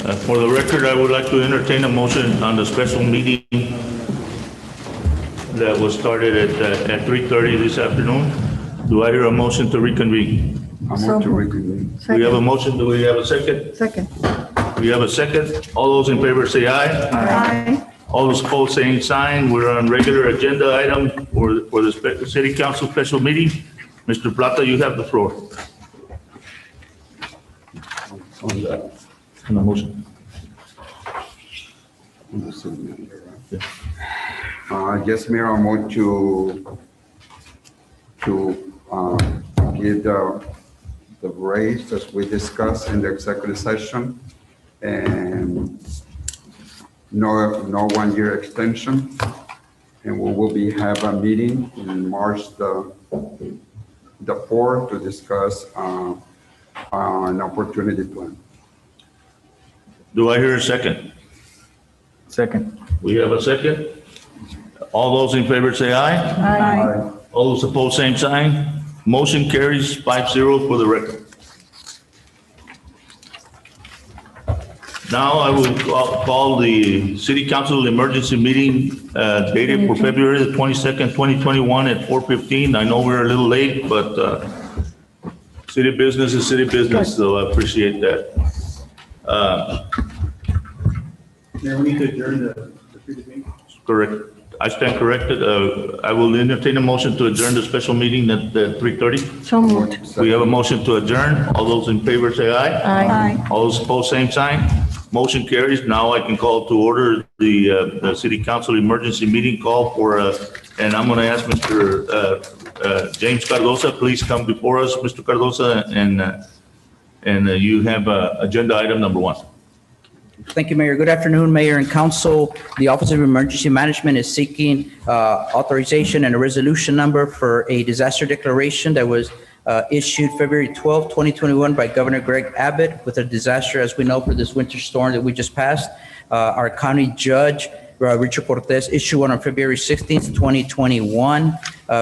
For the record, I would like to entertain a motion on the special meeting that was started at 3:30 this afternoon. Do I hear a motion to reconvene? I move to reconvene. We have a motion. Do we have a second? Second. We have a second. All those in favor say aye. Aye. All those opposed, same sign. We're on regular agenda item for the city council special meeting. Mr. Plata, you have the floor. On the motion. Yes, Mayor, I move to give the raise as we discussed in the executive session, and no 1 year extension. And we will have a meeting in March the 4th to discuss an opportunity plan. Do I hear a second? Second. We have a second. All those in favor say aye. Aye. All those opposed, same sign. Motion carries 5-0 for the record. Now I will call the city council emergency meeting dated for February the 22nd, 2021 at 4:15. I know we're a little late, but city business is city business, so I appreciate that. Mayor, we need to adjourn the previous meeting. Correct. I stand corrected. I will entertain a motion to adjourn the special meeting at 3:30. So moved. We have a motion to adjourn. All those in favor say aye. Aye. All those opposed, same sign. Motion carries. Now I can call to order the city council emergency meeting call for, and I'm going to ask Mr. James Cardoza, please come before us, Mr. Cardoza, and you have agenda item number 1. Thank you, Mayor. Good afternoon, Mayor and Council. The Office of Emergency Management is seeking authorization and a resolution number for a disaster declaration that was issued February 12, 2021 by Governor Greg Abbott with a disaster, as we know, for this winter storm that we just passed. Our county judge, Richard Cortez, issued one on February 16th, 2021.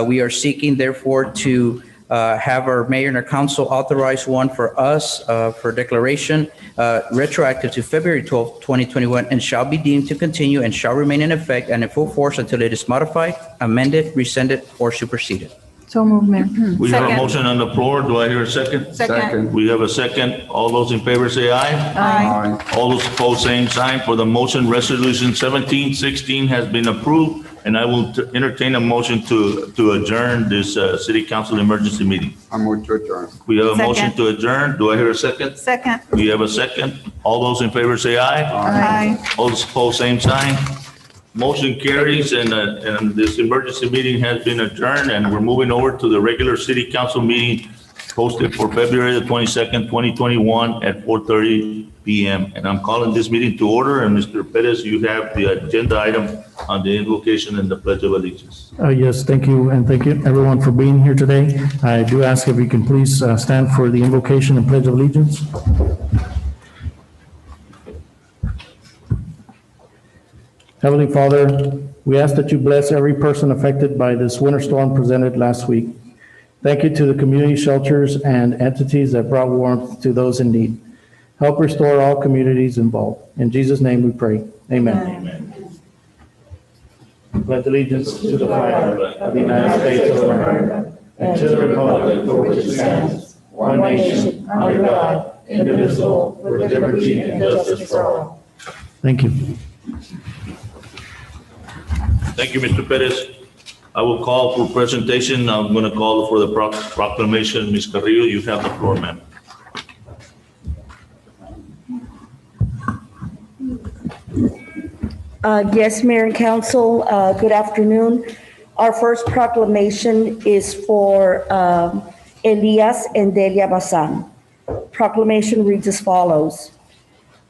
We are seeking, therefore, to have our mayor and our council authorize one for us for declaration retroactive to February 12, 2021, and shall be deemed to continue and shall remain in effect and in full force until it is modified, amended, rescinded, or superseded. So moved, Mayor. We have a motion on the floor. Do I hear a second? Second. We have a second. All those in favor say aye. Aye. All those opposed, same sign. For the motion, resolution 1716 has been approved, and I will entertain a motion to adjourn this city council emergency meeting. I move to adjourn. We have a motion Second. to adjourn. Do I hear a second? Second. We have a second. All those in favor say aye. Aye. All those opposed, same sign. Motion carries, and this emergency meeting has been adjourned, and we're moving over to the regular city council meeting posted for February the 22nd, 2021 at 4:30 p.m. And I'm calling this meeting to order, and Mr. Perez, you have the agenda item on the invocation and the pledge of allegiance. Yes, thank you, and thank you everyone for being here today. I do ask if you can please stand for the invocation and pledge of allegiance. Heavenly Father, we ask that you bless every person affected by this winter storm presented last week. Thank you to the community shelters and entities that brought warmth to those in need. Help restore all communities involved. In Jesus' name we pray. Amen. Pledge allegiance to the flag of the United States of America and to the republic for which it stands, one nation, under God, indivisible, with liberty and justice for all. Thank you. Thank you, Mr. Perez. I will call for presentation. I'm going to call for the proclamation. Ms. Carrillo, you have the floor, ma'am. Yes, Mayor and Council, good afternoon. Our first proclamation is for Elias and Delia Bazan. Proclamation reads as follows.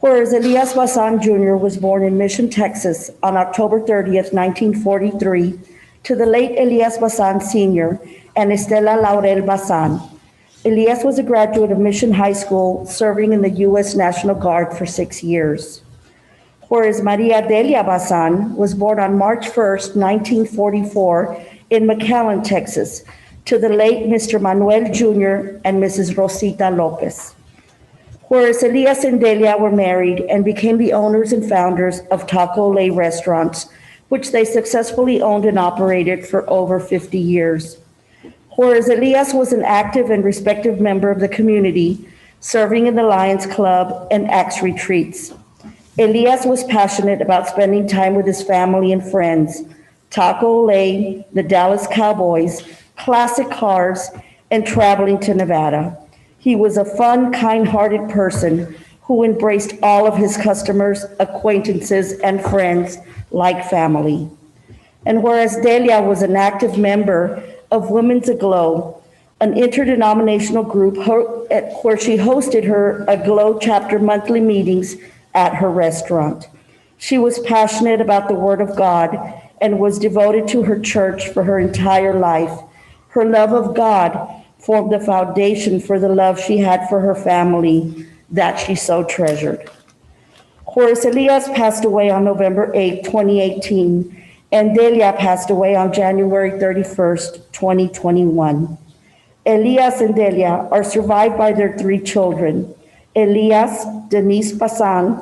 Whereas Elias Bazan Jr. was born in Mission, Texas on October 30th, 1943, to the late Elias Bazan Sr. and Estela Laurel Bazan. Elias was a graduate of Mission High School, serving in the U.S. National Guard for 6 years. Whereas Maria Delia Bazan was born on March 1st, 1944 in McAllen, Texas, to the late Mr. Manuel Jr. and Mrs. Rosita Lopez. Whereas Elias and Delia were married and became the owners and founders of Taco Lay Restaurants, which they successfully owned and operated for over 50 years. Whereas Elias was an active and respected member of the community, serving in the Lions Club and Axe retreats. Elias was passionate about spending time with his family and friends, Taco Lay, the Dallas Cowboys, classic cars, and traveling to Nevada. He was a fun, kind-hearted person who embraced all of his customers, acquaintances, and friends like family. And whereas Delia was an active member of Women's Aglow, an interdenominational group where she hosted her Aglow chapter monthly meetings at her restaurant. She was passionate about the Word of God and was devoted to her church for her entire life. Her love of God formed the foundation for the love she had for her family that she so treasured. Horace Elias passed away on November 8, 2018, and Delia passed away on January 31st, 2021. Elias and Delia are survived by their 3 children, Elias Denise Basan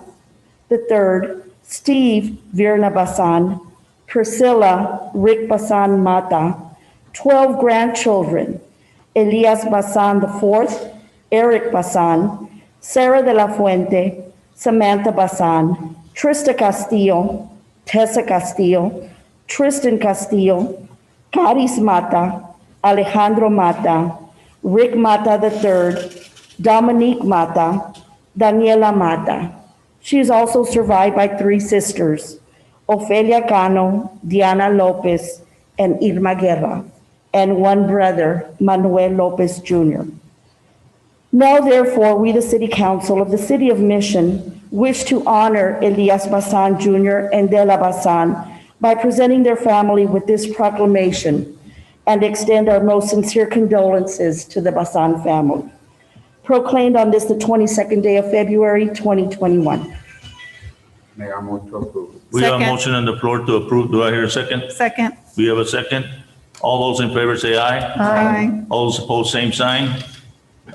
III, Steve Virna Basan, Priscilla Rick Basan Mata, 12 grandchildren, Elias Basan IV, Eric Basan, Sarah de la Fuente, Samantha Basan, Trista Castillo, Tessa Castillo, Tristan Castillo, Caris Mata, Alejandro Mata, Rick Mata III, Dominique Mata, Daniela Mata. She is also survived by 3 sisters, Ofelia Cano, Diana Lopez, and Irma Guerra, and 1 brother, Manuel Lopez Jr. Now, therefore, we, the City Council of the City of Mission, wish to honor Elias Basan Jr. and Delia Basan by presenting their family with this proclamation and extend our most sincere condolences to the Basan family. Proclaimed on this, the 22nd day of February, 2021. Mayor, I move to approve. We have a Second. motion on the floor to approve. Do I hear a second? Second. We have a second. All those in favor say aye. Aye. All those opposed, same sign.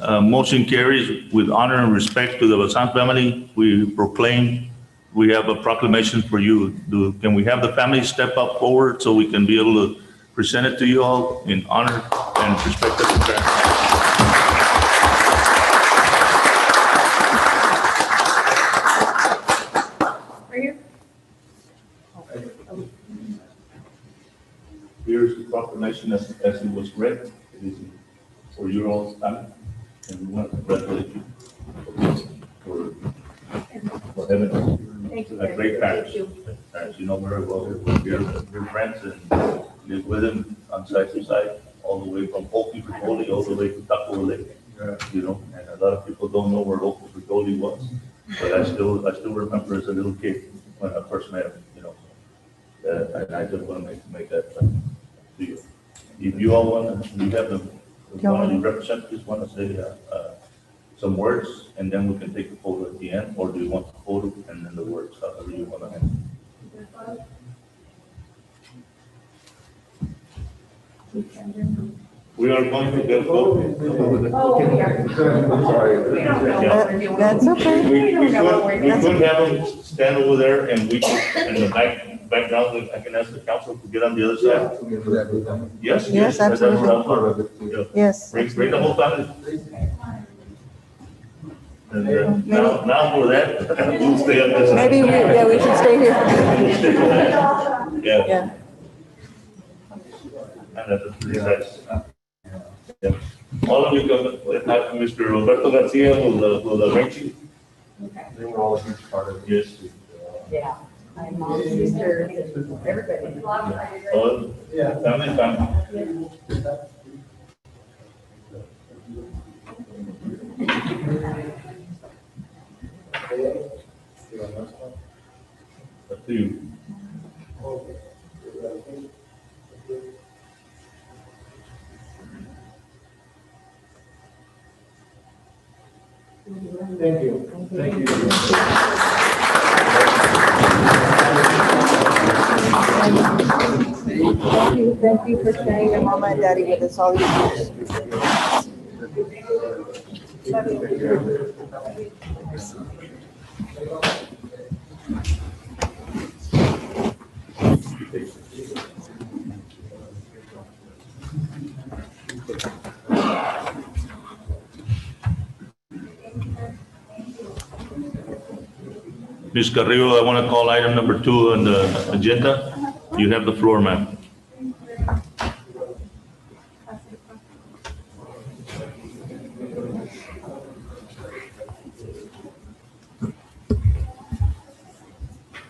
Motion carries with honor and respect to the Basan family. We proclaim, we have a proclamation for you. Can we have the family step up forward so we can be able to present it to you all in honor and respect of the family? Here's the proclamation as it was read. It is for your all time, and we want to congratulate you for having a great parish. As you know very well, we're friends and live with him on side to side, all the way from Oki Fricoli all the way to Taco Lake. You know, and a lot of people don't know where Oki Fricoli was, but I still remember as a little kid when I first met him. You know, and I just want to make that to you. If you all want to, we have one of the representatives want to say some words, and then we can take the photo at the end, or do you want the photo and then the words, however you want to handle? We are going to get photo. That's okay. We could have them stand over there and we can, in the background, I can ask the council to get on the other side. Yes? Yes, that's absolutely. what I'm for. Yeah. Yes. Bring the whole family. And now for that, we'll stay on this. Maybe, we should stay here. Yeah. Yeah. And that's pretty nice. Yeah. All of you come, Mr. Roberto Garcia will arrange you. They were all a huge part of it. Yes. Yeah, my mom, sister, everybody. All, family. Up to you. Thank you. Thank you. Thank you for sharing your mama and daddy with us all these years. Ms. Carrillo, I want to call item number 2 on the agenda. You have the floor, ma'am.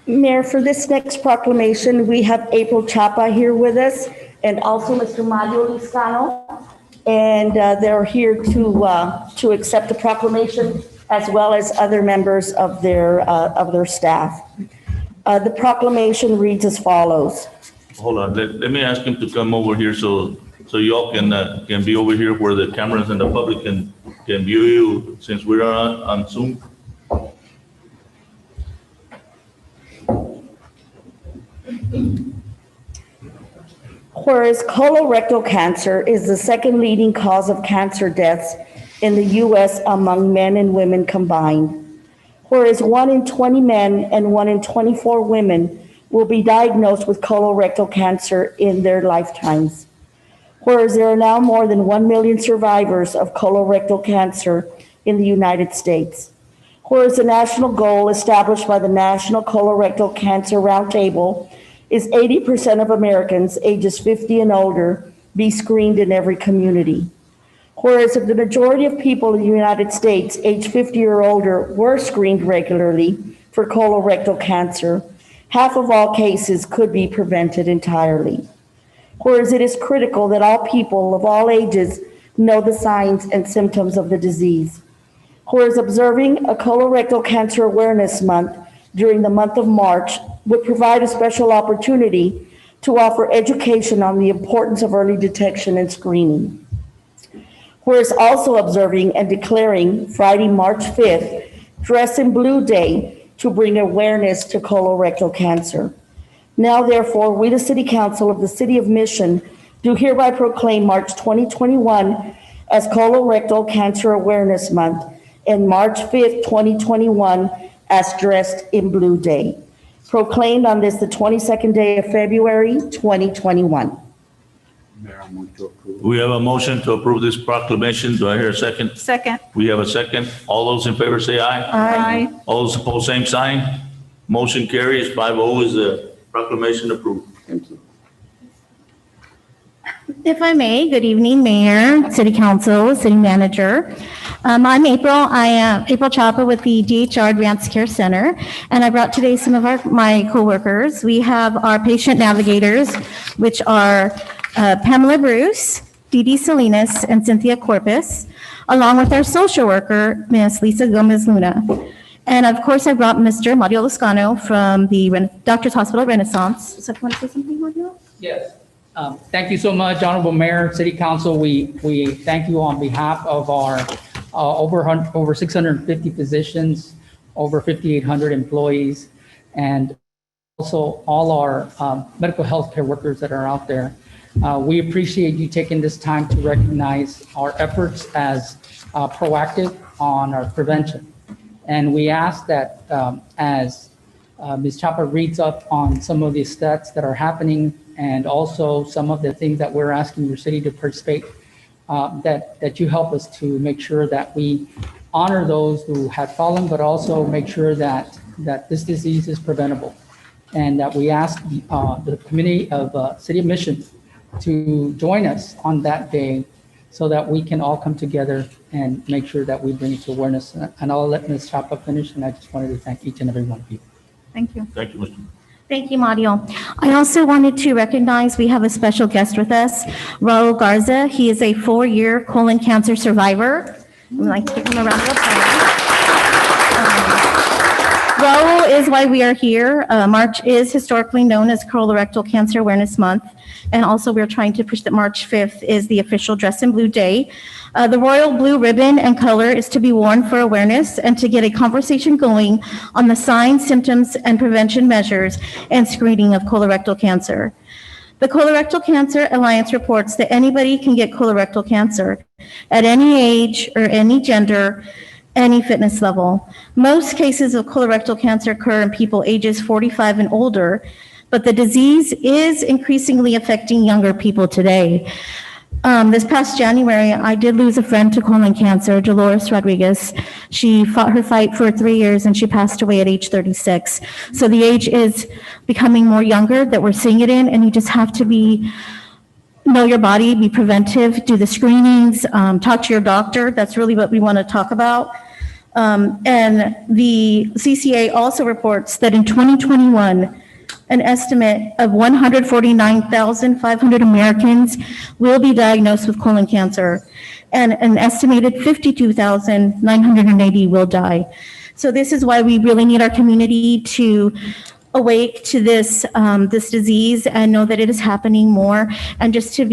Mayor, for this next proclamation, we have April Chapa here with us and also Mr. Mario Liscano. And they're here to accept the proclamation as well as other members of their staff. The proclamation reads as follows. Hold on, let me ask him to come over here so y'all can be over here where the cameras and the public can view you since we're on Zoom. Whereas colorectal cancer is the second leading cause of cancer deaths in the U.S. among men and women combined. Whereas 1 in 20 men and 1 in 24 women will be diagnosed with colorectal cancer in their lifetimes. Whereas there are now more than 1 million survivors of colorectal cancer in the United States. Whereas the national goal established by the National Colorectal Cancer Roundtable is 80% of Americans ages 50 and older be screened in every community. Whereas if the majority of people in the United States age 50 or older were screened regularly for colorectal cancer, half of all cases could be prevented entirely. Whereas it is critical that all people of all ages know the signs and symptoms of the disease. Whereas observing a colorectal cancer awareness month during the month of March would provide a special opportunity to offer education on the importance of early detection and screening. Whereas also observing and declaring Friday, March 5th, Dress in Blue Day to bring awareness to colorectal cancer. Now, therefore, we, the City Council of the City of Mission, do hereby proclaim March 2021 as Colorectal Cancer Awareness Month and March 5th, 2021 as Dressed in Blue Day. Proclaimed on this, the 22nd day of February, 2021. Mayor, I move to approve. We have a motion to approve this proclamation. Do I hear a second? Second. We have a second. All those in favor say aye. Aye. All those opposed, same sign. Motion carries 5-0. Is the proclamation approved? Thank you. If I may, good evening, Mayor, City Council, City Manager. I'm April. I am April Chapa with the DHR Advanced Care Center, and I brought today some of my coworkers. We have our patient navigators, which are Pamela Bruce, Dee Dee Salinas, and Cynthia Corpus, along with our social worker, Ms. Lisa Gomez Luna. And of course, I brought Mr. Mario Liscano from the Doctors Hospital Renaissance. So if you want to say something, Mario? Yes. Thank you so much, Honorable Mayor, City Council. We thank you on behalf of our over 650 physicians, over 5,800 employees, and also all our medical health care workers that are out there. We appreciate you taking this time to recognize our efforts as proactive on our prevention. And we ask that as Ms. Chapa reads up on some of the stats that are happening and also some of the things that we're asking your city to participate, that you help us to make sure that we honor those who have fallen, but also make sure that this disease is preventable. And that we ask the committee of City of Mission to join us on that day so that we can all come together and make sure that we bring it to awareness. And I'll let Ms. Chapa finish, and I just wanted to thank each and every one of you. Thank you. Thank you, Mr. Thank you, Mario. I also wanted to recognize we have a special guest with us, Raul Garza. He is a 4-year colon cancer survivor. I'd like to give him a round of applause. Raul is why we are here. March is historically known as Colorectal Cancer Awareness Month. And also we're trying to push that March 5th is the official Dress in Blue Day. The royal blue ribbon and color is to be worn for awareness and to get a conversation going on the signs, symptoms, and prevention measures and screening of colorectal cancer. The Colorectal Cancer Alliance reports that anybody can get colorectal cancer at any age or any gender, any fitness level. Most cases of colorectal cancer occur in people ages 45 and older, but the disease is increasingly affecting younger people today. This past January, I did lose a friend to colon cancer, Dolores Rodriguez. She fought her fight for 3 years and she passed away at age 36. So the age is becoming more younger that we're seeing it in, and you just have to know your body, be preventive, do the screenings, talk to your doctor. That's really what we want to talk about. And the CCA also reports that in 2021, an estimate of 149,500 Americans will be diagnosed with colon cancer, and an estimated 52,980 will die. So this is why we really need our community to awake to this disease and know that it is happening more, and just to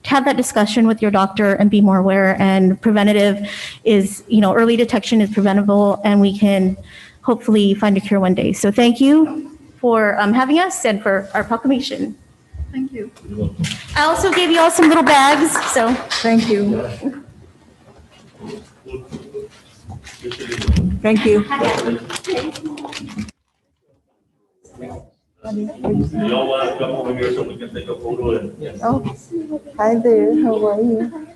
have that discussion with your doctor and be more aware. And preventative is, early detection is preventable, and we can hopefully find a cure one day. So thank you for having us and for our proclamation. Thank you. I also gave you all some little bags, so. Thank you. Thank you. Y'all want to come over here so we can take a photo and. Oh, hi there. How are you?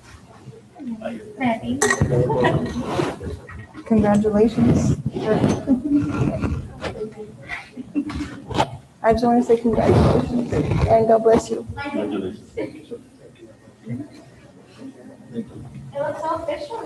Congratulations. I just want to say congratulations and God bless you. Congratulations. It looks all official.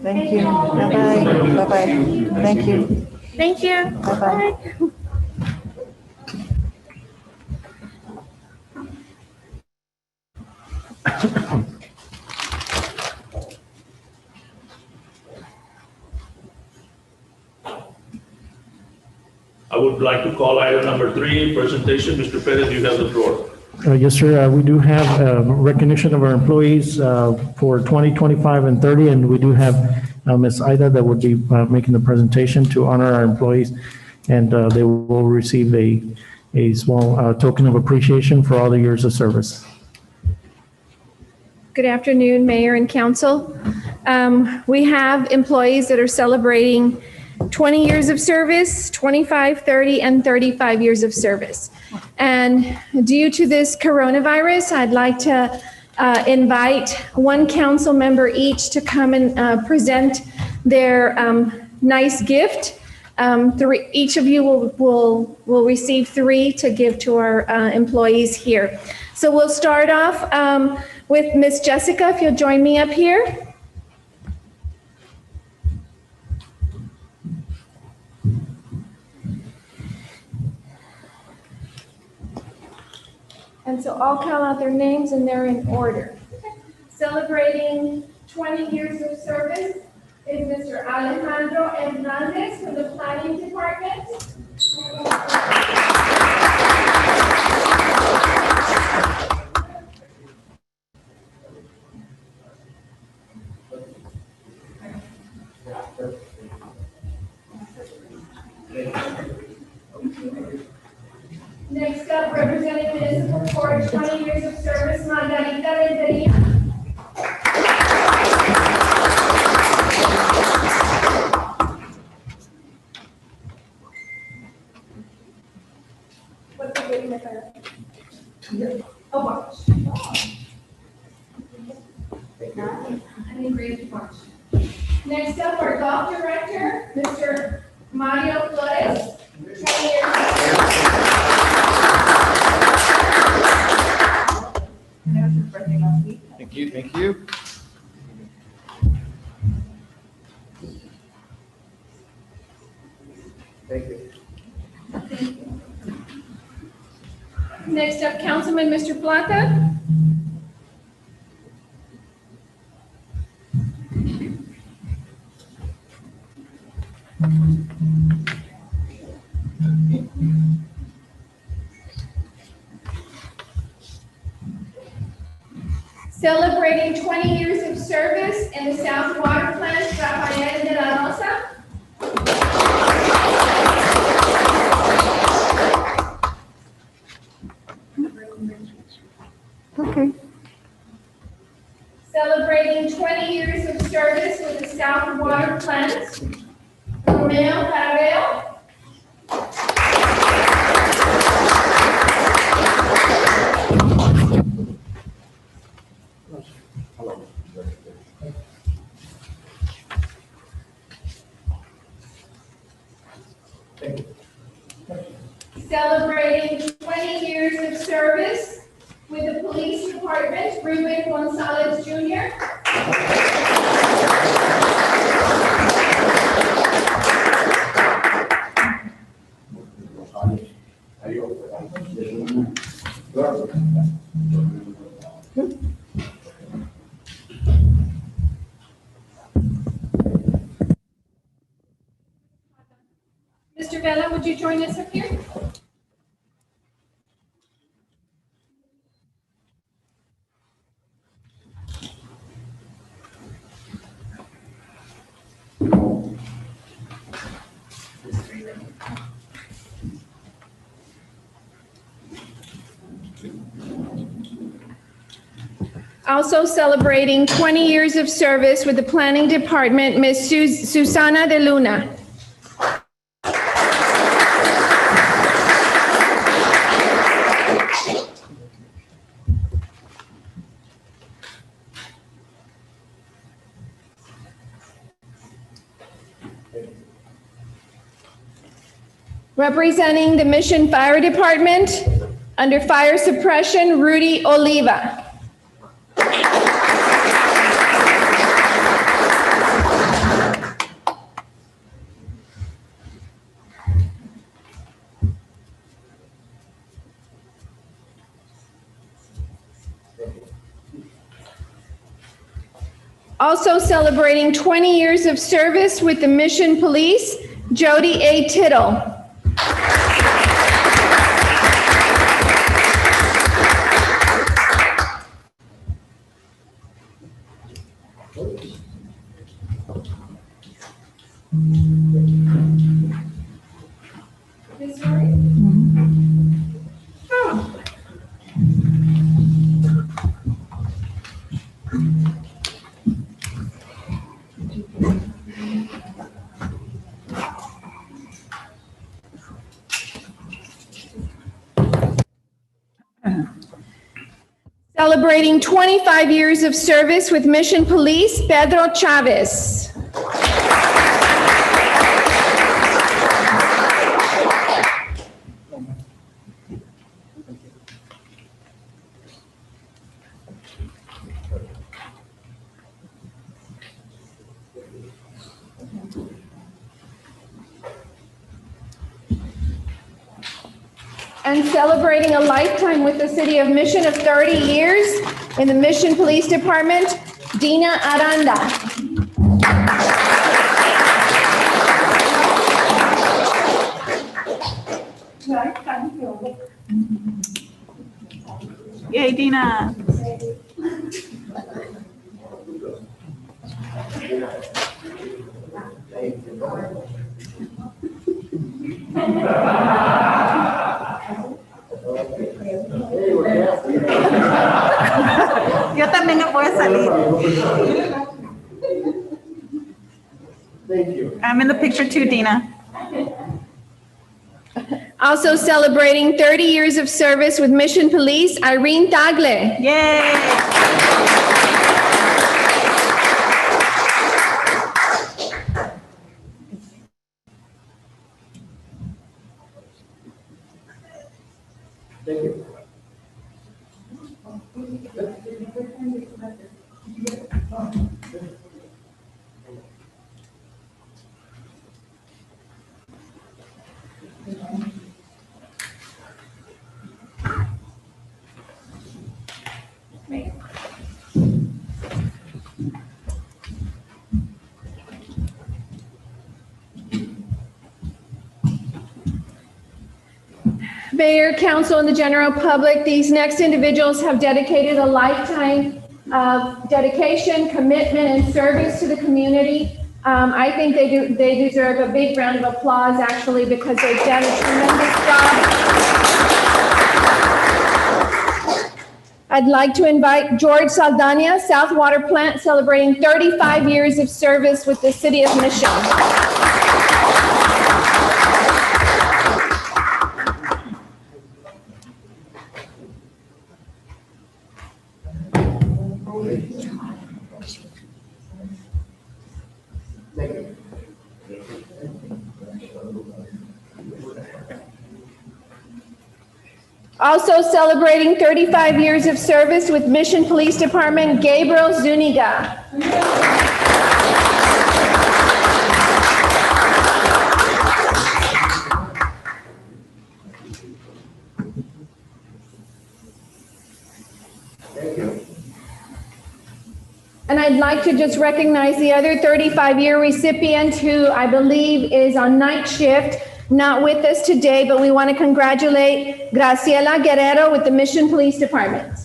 Thank you. Bye-bye. Bye-bye. Thank you. Thank you. Bye-bye. I would like to call item number 3, presentation. Mr. Perez, you have the floor. Yes, sir. We do have recognition of our employees for 2025 and 30, and we do have Ms. Ida that would be making the presentation to honor our employees, and they will receive a small token of appreciation for all the years of service. Good afternoon, Mayor and Council. We have employees that are celebrating 20 years of service, 25, 30, and 35 years of service. And due to this coronavirus, I'd like to invite one council member each to come and present their nice gift. Each of you will receive 3 to give to our employees here. So we'll start off with Miss Jessica, if you'll join me up here. And so I'll call out their names and they're in order. Celebrating 20 years of service is Mr. Alejandro Hernandez from the Planning Department. Next up, representing Municipal Court, 20 years of service, Margarita Renteria. What's the name of her? A watch. An engraved watch. Next up, our golf director, Mr. Mario Flores, 20 years of service. you, thank you. Thank you. Next up, Councilman Mr. Plata. Celebrating 20 years of service in the South Water Plant, Rafael de la Rosa. Okay. Celebrating 20 years of service with the South Water Plant, Romeo Carabeo. Celebrating 20 years of service with the Police Department, Ruben Gonzalez Jr. Mr. Vela, would you join us up here? Also celebrating 20 years of service with the Planning Department, Ms. Susana de Luna. Representing the Mission Fire Department, under fire suppression, Rudy Oliva. Also celebrating 20 years of service with the Mission Police, Jody A. Tittle. Ms. Murray? Oh. Celebrating 25 years of service with Mission Police, Pedro Chavez. And celebrating a lifetime with the City of Mission of 30 years in the Mission Police Department, Dina Aranda. Yay, Dina. Yo también me puedo salir. I'm in the picture too, Dina. Also celebrating 30 years of service with Mission Police, Irene Tagle. Yay. Thank you. Mayor, council, and the general public, these next individuals have dedicated a lifetime of dedication, commitment, and service to the community. I think they deserve a big round of applause, actually, because they've done a tremendous job. I'd like to invite George Saldana, South Water Plant, celebrating 35 years of service with the City of Mission. Also celebrating 35 years of service with Mission Police Department, Gabriel Zuniga. And I'd like to just recognize the other 35-year recipient who I believe is on night shift, not with us today, but we want to congratulate Graciela Guerrero with the Mission Police Department.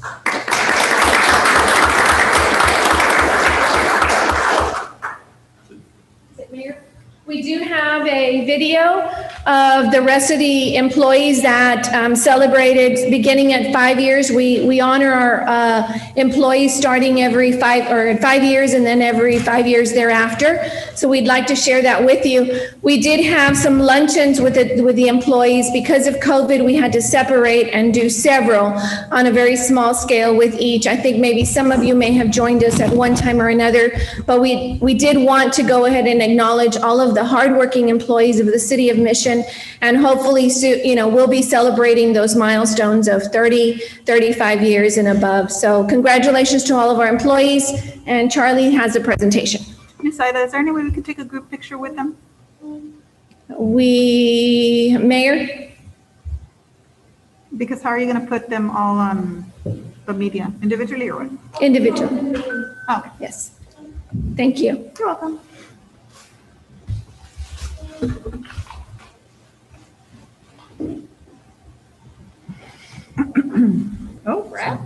We do have a video of the rest of the employees that celebrated beginning at 5 years. We honor our employees starting every 5 years and then every 5 years thereafter. So we'd like to share that with you. We did have some luncheons with the employees. Because of COVID, we had to separate and do several on a very small scale with each. I think maybe some of you may have joined us at one time or another, but we did want to go ahead and acknowledge all of the hardworking employees of the City of Mission, and hopefully soon, we'll be celebrating those milestones of 30, 35 years and above. So congratulations to all of our employees, and Charlie has a presentation. Ms. Ida, is there any way we could take a group picture with them? Mayor? Because how are you going to put them all on the media, individually or what? Individual. Oh, okay. Yes. Thank you. You're welcome. Oh, crap.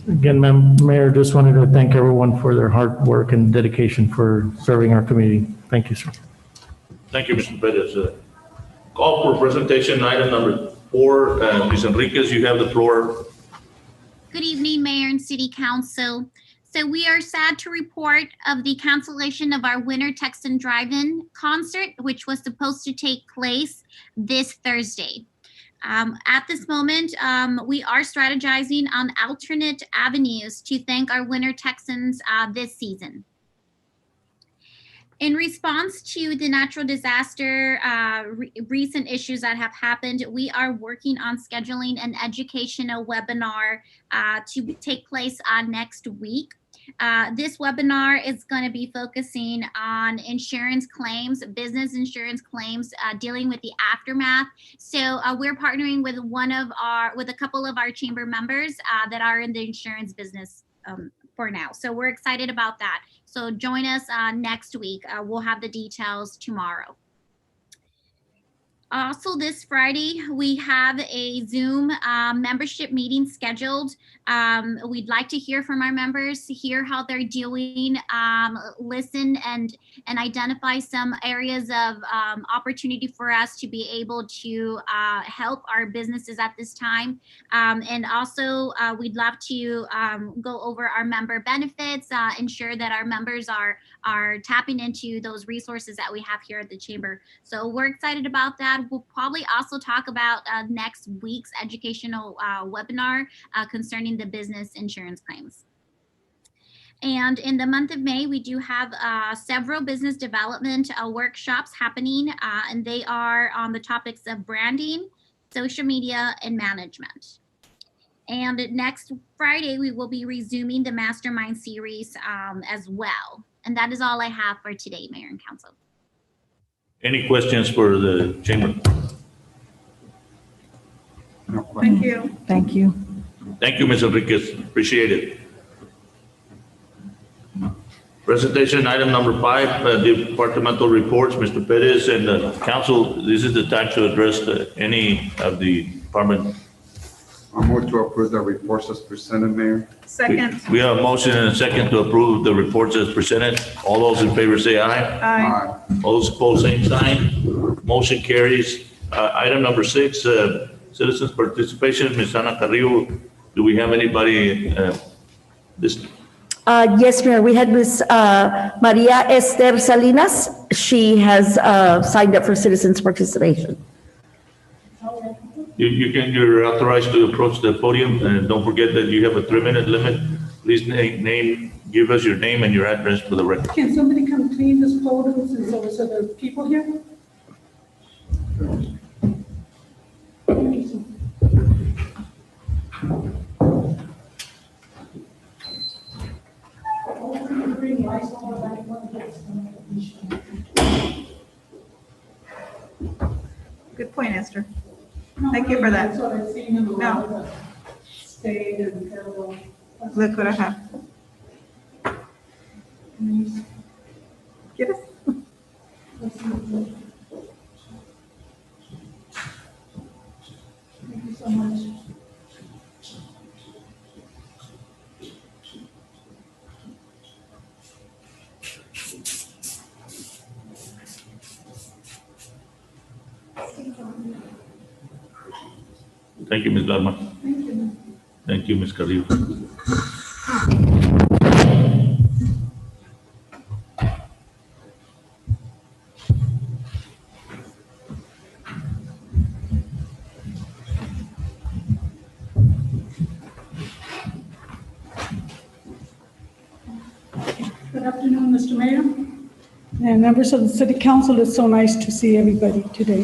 Again, Mayor, just wanted to thank everyone for their hard work and dedication for serving our community. Thank you, sir. Thank you, Mr. Perez. Call for presentation item number 4. Ms. Enriquez, you have the floor. Good evening, Mayor and City Council. So we are sad to report of the cancellation of our Winter Texan Drive-In concert, which was supposed to take place this Thursday. At this moment, we are strategizing on alternate avenues to thank our Winter Texans this season. In response to the natural disaster, recent issues that have happened, we are working on scheduling an educational webinar to take place next week. This webinar is going to be focusing on insurance claims, business insurance claims, dealing with the aftermath. So we're partnering with a couple of our chamber members that are in the insurance business for now. So we're excited about that. So join us next week. We'll have the details tomorrow. Also, this Friday, we have a Zoom membership meeting scheduled. We'd like to hear from our members, hear how they're doing, listen and identify some areas of opportunity for us to be able to help our businesses at this time. And also, we'd love to go over our member benefits, ensure that our members are tapping into those resources that we have here at the Chamber. So we're excited about that. We'll probably also talk about next week's educational webinar concerning the business insurance claims. And in the month of May, we do have several business development workshops happening, and they are on the topics of branding, social media, and management. And next Friday, we will be resuming the Mastermind series as well. And that is all I have for today, Mayor and Council. Any questions for the chamber? No question. Thank you. Thank you. Thank you, Ms. Enriquez. Appreciate it. Presentation item number 5, departmental reports. Mr. Perez and the council, this is the time to address any of the department. I move to approve the reports as presented, Mayor. Second. We have a motion and a second to approve the reports as presented. All those in favor say aye. Aye. All those opposed, same sign. Motion carries. Item number 6, citizens' participation. Ms. Ana Carrillo, do we have anybody this? Yes, Mayor, we had Ms. Maria Esther Salinas. She has signed up for citizens' participation. You're authorized to approach the podium, and don't forget that you have a 3-minute limit. Please give us your name and your address for the record. Can somebody come clean this podium since there was other people here? Good point, Esther. Thank you for that. That's what I've seen in a lot of No. the state and federal. Look what I have. Get us. Thank you so much. Thank you, Ms. Lerma. Thank you. Thank you, Ms. Carrillo. Good afternoon, Mr. Mayor and members of the City Council. It's so nice to see everybody today.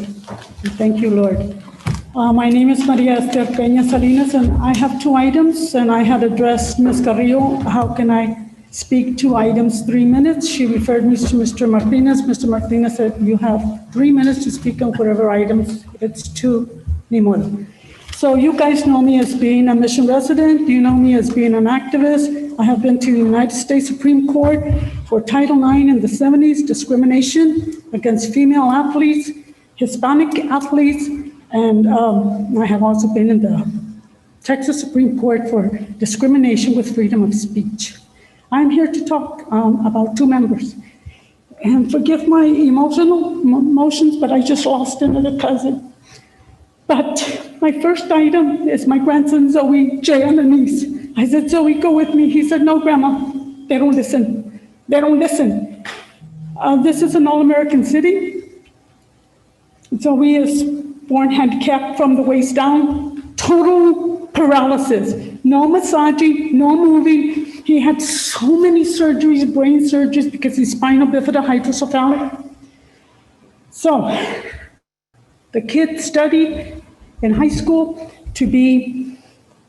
And thank you, Lord. My name is Maria Esther Peña Salinas, and I have 2 items, and I had addressed Ms. Carrillo, how can I speak 2 items, 3 minutes? She referred me to Mr. Martinez. Mr. Martinez said, you have 3 minutes to speak on whatever items. If it's 2, ni modo. So you guys know me as being a Mission resident. You know me as being an activist. I have been to the United States Supreme Court for Title IX in the 70s, discrimination against female athletes, Hispanic athletes, and I have also been in the Texas Supreme Court for discrimination with freedom of speech. I'm here to talk about 2 members. And forgive my emotions, but I just lost another cousin. But my first item is my grandson, Zoe J. Alanis. I said, Zoe, go with me. He said, no, Grandma, they don't listen. They don't listen. This is an all-American city. Zoe is born handicapped from the waist down, total paralysis, no massaging, no moving. He had so many surgeries, brain surgeries, because he's spinal bifida hydrocephalic. So the kid studied in high school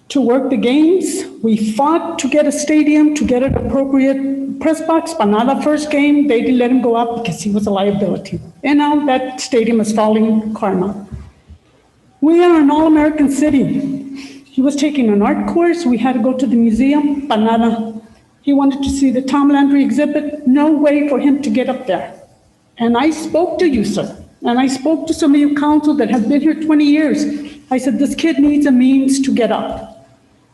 to work the games. We fought to get a stadium, to get an appropriate press box, but not the first game. They didn't let him go up because he was a liability. And now that stadium is falling karma. We are an all-American city. He was taking an art course. We had to go to the museum, but nada. He wanted to see the Tom Landry exhibit. No way for him to get up there. And I spoke to you, sir. And I spoke to some of you council that have been here 20 years. I said, this kid needs a means to get up.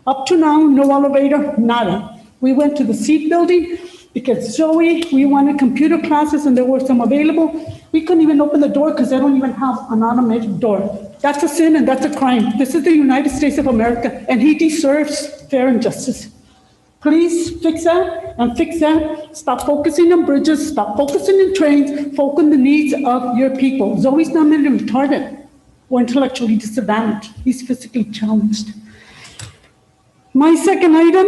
Up to now, no elevator, nada. We went to the seat building because Zoe, we wanted computer classes and there were some available. We couldn't even open the door because they don't even have an automatic door. That's a sin and that's a crime. This is the United States of America and he deserves fair and justice. Please fix that and fix that. Stop focusing on bridges, stop focusing on trains, focus on the needs of your people. Zoe's not mentally retarded or intellectually disadvantaged. He's physically challenged. My second item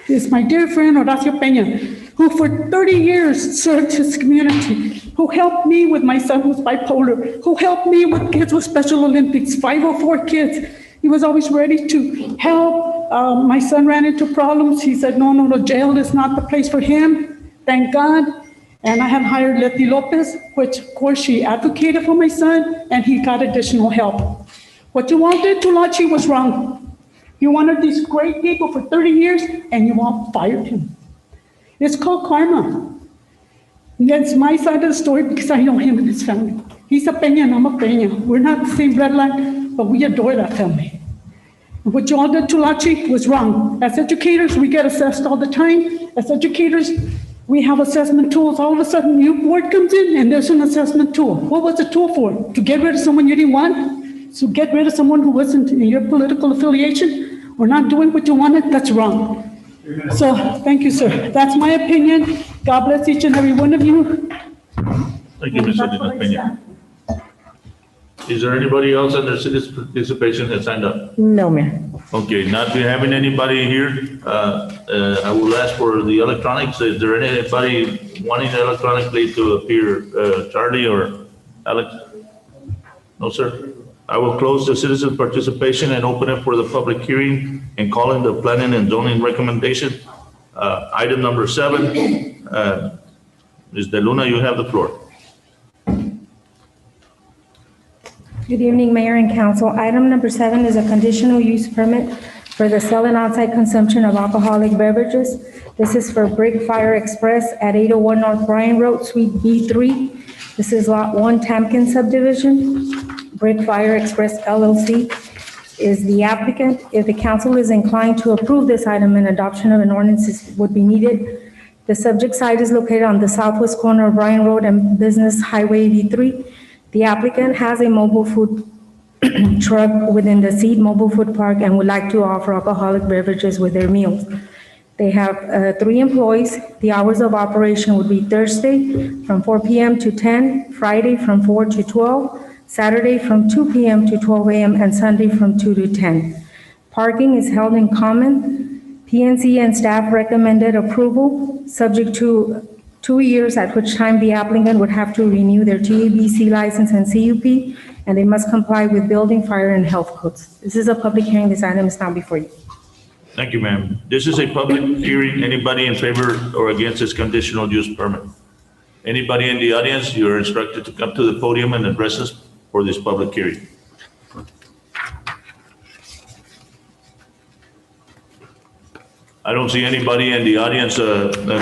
is my dear friend Horacio Peña, who for 30 years served his community, who helped me with my son who's bipolar, who helped me with kids with Special Olympics, 504 kids. He was always ready to help. My son ran into problems. He said, no, jail is not the place for him. Thank God. And I had hired Leti Lopez, which of course she advocated for my son and he got additional help. What you all did to Lachi was wrong. You wanted these great people for 30 years and you all fired him. It's called karma. That's my side of the story because I know him and his family. He's a Peña and I'm a Peña. We're not the same bloodline, but we adore that family. And what you all did to Lachi was wrong. As educators, we get assessed all the time. As educators, we have assessment tools. All of a sudden, new board comes in and there's an assessment tool. What was the tool for? To get rid of someone you didn't want? So get rid of someone who wasn't in your political affiliation or not doing what you wanted? That's wrong. So thank you, sir. That's my opinion. God bless each and every one of you. Thank you, Ms. Peña. Is there anybody else under citizen participation that signed up? No, Mayor. Okay, not having anybody here, I will ask for the electronics. Is there anybody wanting electronically to appear, Charlie or Alex? No, sir. I will close the citizen participation and open it for the public hearing and call in the planning and zoning recommendation. Item number 7, Ms. De Luna, you have the floor. Good evening, Mayor and Council. Item number 7 is a conditional use permit for the sale and outside consumption of alcoholic beverages. This is for Brick Fire Express at 801 North Bryan Road, Suite B3. This is Lot 1, Tamkin subdivision. Brick Fire Express LLC is the applicant. If the council is inclined to approve this item, an adoption of an ordinance would be needed. The subject site is located on the southwest corner of Bryan Road and Business Highway 83. The applicant has a mobile food truck within the Seed Mobile Food Park and would like to offer alcoholic beverages with their meals. They have 3 employees. The hours of operation would be Thursday from 4 p.m. to 10, Friday from 4 to 12, Saturday from 2 p.m. to 12 a.m., and Sunday from 2 to 10. Parking is held in common. PNC and staff recommended approval, subject to 2 years, at which time the applicant would have to renew their TABC license and CUP, and they must comply with building, fire, and health codes. This is a public hearing. This item is now before you. Thank you, ma'am. This is a public hearing. Anybody in favor or against this conditional use permit? Anybody in the audience, you're instructed to come to the podium and address us for this public hearing. I don't see anybody in the audience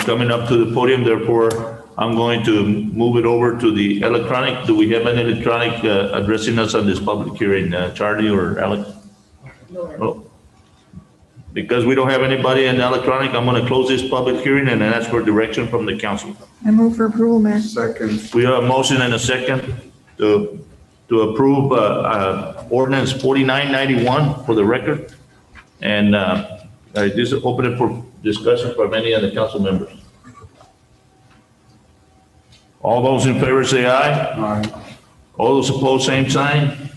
coming up to the podium, therefore I'm going to move it over to the electronic. Do we have an electronic addressing us on this public hearing, Charlie or Alex? No. Because we don't have anybody in electronic, I'm going to close this public hearing and ask for direction from the council. I move for approval, Mayor. Second. We have a motion and a second to approve ordinance 4991 for the record. And this is open for discussion from any of the council members. All those in favor say aye. Aye. All those opposed, same sign.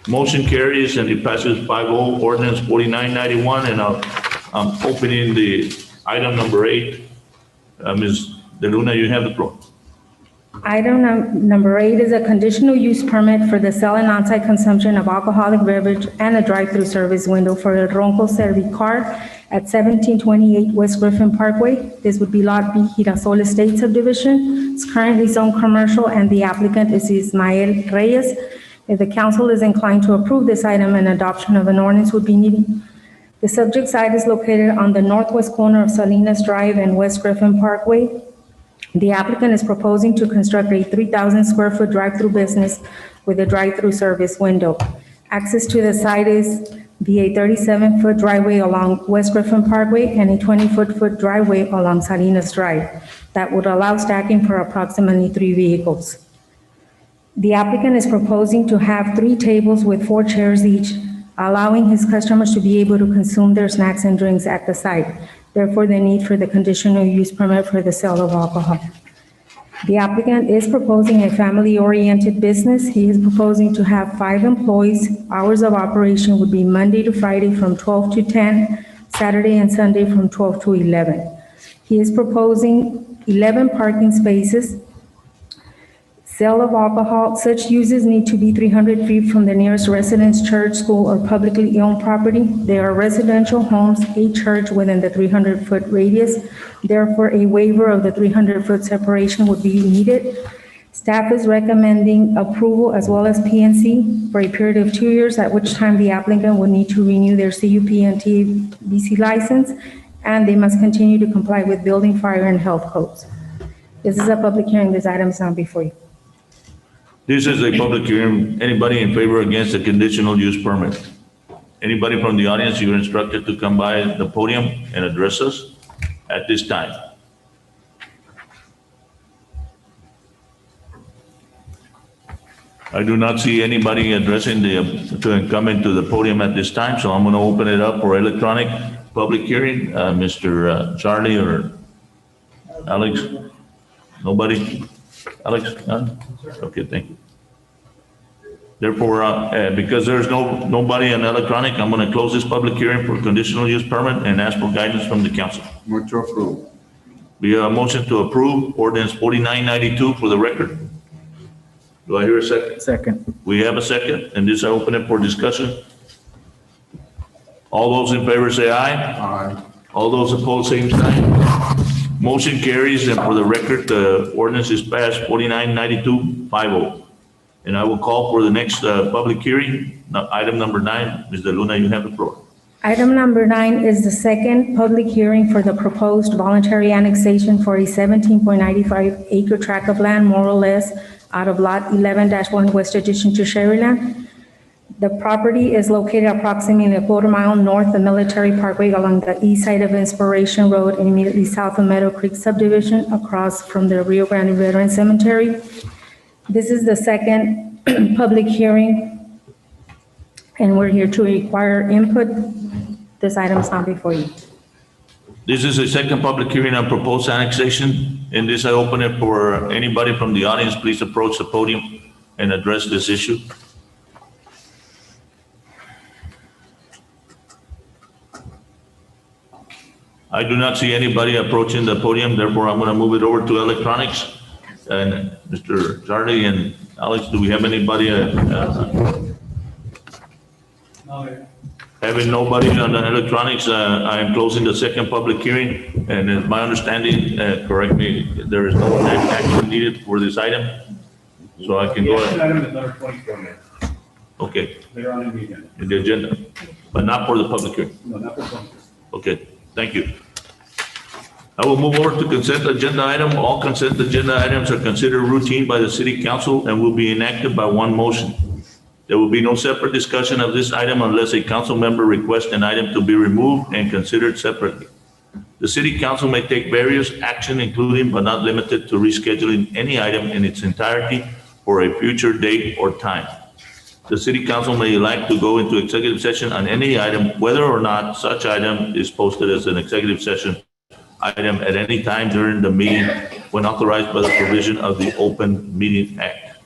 Motion carries and it passes 5-0, ordinance 4991. And I'm opening the item number 8. Ms. De Luna, you have the floor. Item number 8 is a conditional use permit for the sale and on-site consumption of alcoholic beverage and a drive-through service window for El Ronco Servicar at 1728 West Griffin Parkway. This would be Lot B, Girasol Estate Subdivision. It's currently zoned commercial and the applicant is Ismael Reyes. If the council is inclined to approve this item, an adoption of an ordinance would be needed. The subject site is located on the northwest corner of Salinas Drive and West Griffin Parkway. The applicant is proposing to construct a 3,000 square foot drive-through business with a drive-through service window. Access to the site is via a 37-foot driveway along West Griffin Parkway and a 20-foot driveway along Salinas Drive that would allow stacking for approximately 3 vehicles. The applicant is proposing to have 3 tables with 4 chairs each, allowing his customers to be able to consume their snacks and drinks at the site. Therefore, the need for the conditional use permit for the sale of alcohol. The applicant is proposing a family-oriented business. He is proposing to have 5 employees. Hours of operation would be Monday to Friday from 12 to 10, Saturday and Sunday from 12 to 11. He is proposing 11 parking spaces. Sale of alcohol, such uses need to be 300 feet from the nearest residence, church, school, or publicly owned property. There are residential homes, a church within the 300-foot radius. Therefore, a waiver of the 300-foot separation would be needed. Staff is recommending approval as well as PNC for a period of 2 years, at which time the applicant would need to renew their CUP and TABC license, and they must continue to comply with building, fire, and health codes. This is a public hearing. This item is now before you. This is a public hearing. Anybody in favor or against the conditional use permit? Anybody from the audience, you're instructed to come by the podium and address us at this time. I do not see anybody addressing to come into the podium at this time, so I'm going to open it up for electronic public hearing. Mr. Charlie or Alex? Nobody? Alex? None? Okay, thank you. Therefore, because there's nobody on electronic, I'm going to close this public hearing for conditional use permit and ask for guidance from the council. Move to approve. We have a motion to approve ordinance 4992 for the record. Do I hear a second? Second. We have a second, and this I open it for discussion. All those in favor say aye. Aye. All those opposed, same sign. Motion carries, and for the record, the ordinance is passed 4992 5-0. And I will call for the next public hearing, item number 9. Ms. De Luna, you have the floor. Item number 9 is the second public hearing for the proposed voluntary annexation for a 17.95 acre tract of land, more or less, out of Lot 11-1 West Addition to Sherryland. The property is located approximately a quarter mile north of Military Parkway along the east side of Inspiration Road and immediately south of Meadow Creek subdivision across from the Rio Grande Veteran Cemetery. This is the second public hearing, and we're here to require input. This item is not before you. This is a second public hearing on proposed annexation. In this, I open it for anybody from the audience. Please approach the podium and address this issue. I do not see anybody approaching the podium, therefore I'm going to move it over to electronics. And Mr. Charlie and Alex, do we have anybody? Having nobody on the electronics, I am closing the second public hearing. And it's my understanding, correct me, there is no action needed for this item. So I can go Yes, ahead. item is number 24, Mayor. Okay, Later on in the agenda. in the agenda, but not for the public hearing. No, not for 24. Okay, thank you. I will move over to consent agenda item. All consent agenda items are considered routine by the city council and will be enacted by one motion. There will be no separate discussion of this item unless a council member requests an item to be removed and considered separately. The city council may take various action, including but not limited to rescheduling any item in its entirety for a future date or time. The city council may elect to go into executive session on any item, whether or not such item is posted as an executive session item at any time during the meeting when authorized by the provision of the Open Meeting Act.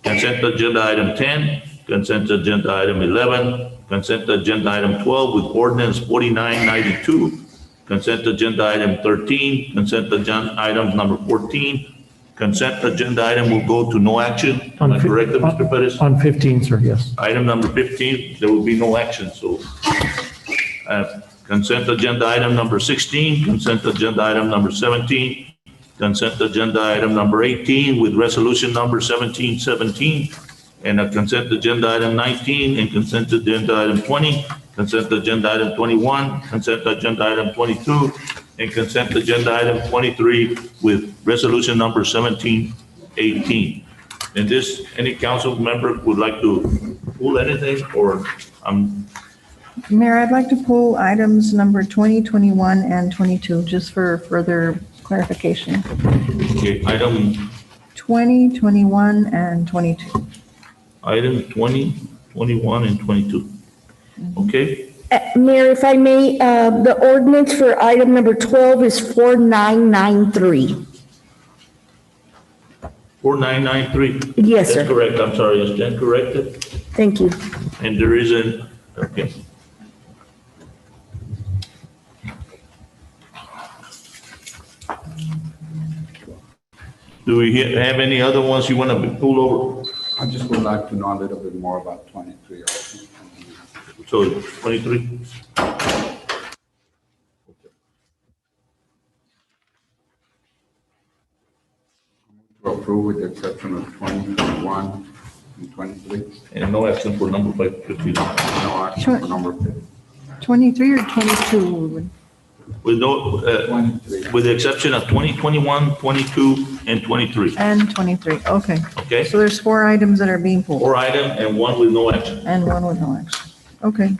Consent agenda item 10, consent agenda item 11, consent agenda item 12 with ordinance 4992, consent agenda item 13, consent agenda item number 14, consent agenda item will go to no action. Am I correct, Mr. Perez? On 15, sir, yes. Item number 15, there will be no action, so. Consent agenda item number 16, consent agenda item number 17, consent agenda item number 18 with resolution number 1717, and a consent agenda item 19, and consent agenda item 20, consent agenda item 21, consent agenda item 22, and consent agenda item 23 with resolution number 1718. And this, any council member would like to pull anything, or Mayor, I'd like to pull items number 20, 21, and 22, just for further clarification. okay, item 20, 21, and 22. Item 20, 21, and 22. Okay, Mayor, if I may, the ordinance for item number 12 is 4993. 4993. Yes, sir. That's correct, I'm sorry, is that corrected? Thank you. And there is an, okay. Do we have any other ones you want to pull over? I just would like to know a little bit more about 23 also. So 23? To approve with the exception of 20, 21, and 23. And no action for number 15. No action for number 15. 23 or 22? With no, 23. with the exception of 20, 21, 22, and 23. And 23, okay. Okay? So there's 4 items that are being pulled, 4 item and 1 with no action. and 1 with no action. Okay.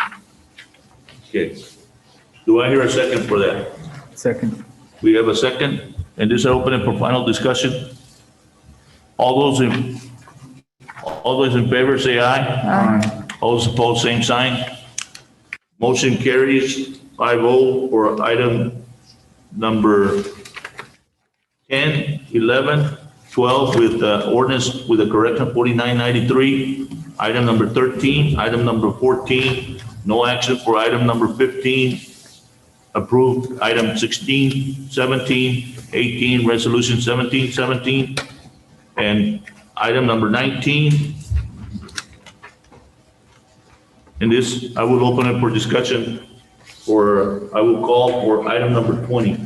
Okay. Do I hear a second for that? Second. We have a second, and this is open for final discussion. All those in favor say aye. Aye. All those opposed, same sign. Motion carries 5-0 for item number 10, 11, 12 with ordinance with a correction 4993. Item number 13, item number 14, no action for item number 15. Approved item 16, 17, 18, resolution 1717. And item number 19. And this, I will open it for discussion, or I will call for item number 20.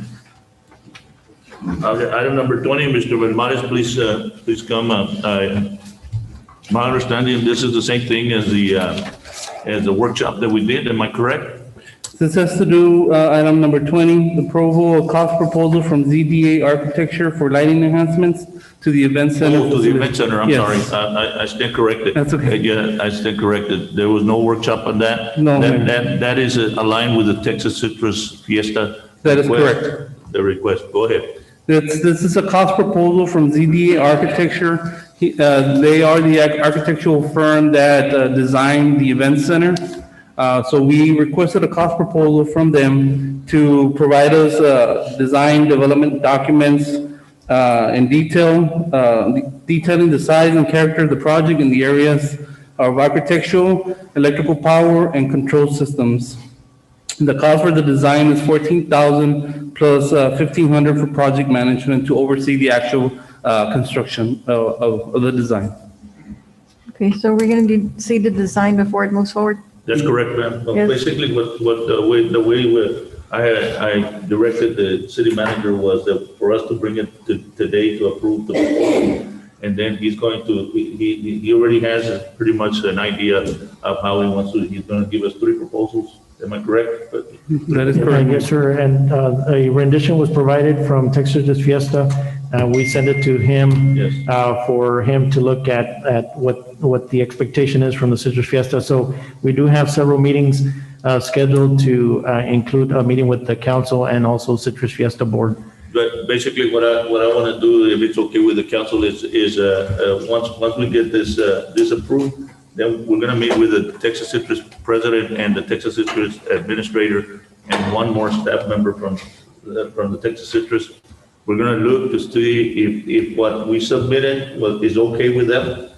Okay, item number 20, Mr. Velmares, please come. My understanding, this is the same thing as the workshop that we did, am I correct? This has to do, item number 20, the approval of cost proposal from ZBA Architecture for lighting enhancements to the event center. Oh, to the event center, I'm Yes. sorry. I stand corrected. That's okay. Yeah, I stand corrected. There was no workshop on that? No, ma'am. That is aligned with the Texas Citrus Fiesta? That is request? correct. The request, go ahead. This is a cost proposal from ZBA Architecture. They are the architectural firm that designed the event center. So we requested a cost proposal from them to provide us design development documents in detail, detailing the size and character of the project in the areas of architectural, electrical power, and control systems. The cost for the design is 14,000 plus 1,500 for project management to oversee the actual construction of the design. Okay, so we're going to see the design before it moves forward? That's correct, ma'am. Yes. Basically, what the way I directed the city manager was that for us to bring it today to approve the proposal. And then he's going to, he already has pretty much an idea of how he wants to, he's going to give us 3 proposals. Am I correct? That is correct. Yes, sir. And a rendition was provided from Texas Fiesta. We sent it to him for him to look at what the expectation is from the Citrus Fiesta. So we do have several meetings scheduled to include a meeting with the council and also Citrus Fiesta board. But basically, what I want to do, if it's okay with the council, is once we get this approved, then we're going to meet with the Texas Citrus president and the Texas Citrus administrator and one more staff member from the Texas Citrus. We're going to look to see if what we submitted is okay with them.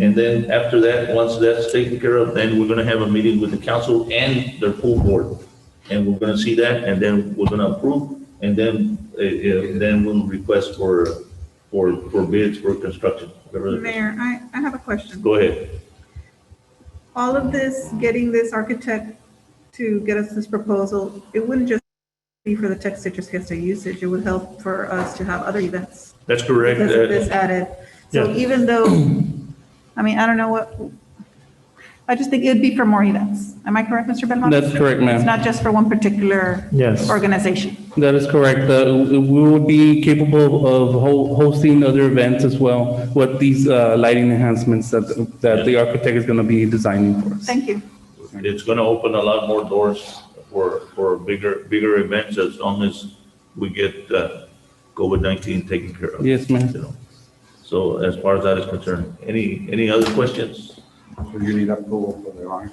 And then after that, once that's taken care of, then we're going to have a meeting with the council and their full board. And we're going to see that, and then we're going to approve, and then we'll request for bids for construction. Mayor, I have a question. Go ahead. All of this, getting this architect to get us this proposal, it wouldn't just be for the Texas Citrus Fiesta usage, it would help for us to have other events. That's correct. Because of this added. So even though, I mean, I don't know what, I just think it would be for more events. Am I correct, Mr. Belmont? That's correct, ma'am. It's not just for one particular organization. That is correct. We would be capable of hosting other events as well with these lighting enhancements that the architect is going to be designing for us. Thank you. It's going to open a lot more doors for bigger events as long as we get COVID-19 taken care of. Yes, ma'am. So as far as that is concerned, any other questions? So you need approval for the line?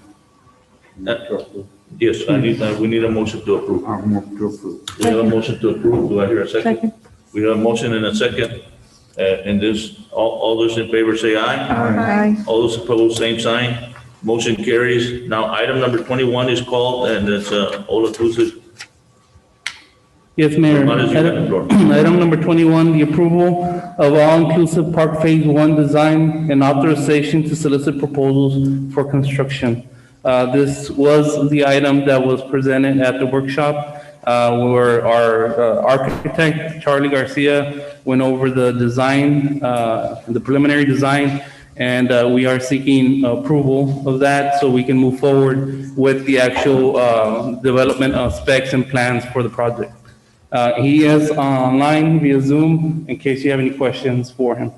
Yes, we need a motion to approve. I'll move to approve. We have a motion to approve. Do I hear a second? Second. We have a motion and a second. And this, all those in favor say aye. Aye. All those opposed, same sign. Motion carries. Now, item number 21 is called, and it's all-inclusive. Yes, Mayor. What is your floor? Item number 21, the approval of all-inclusive park phase 1 design and authorization to solicit proposals for construction. This was the item that was presented at the workshop where our architect, Charlie Garcia, went over the design, the preliminary design, and we are seeking approval of that so we can move forward with the actual development of specs and plans for the project. He is online via Zoom in case you have any questions for him.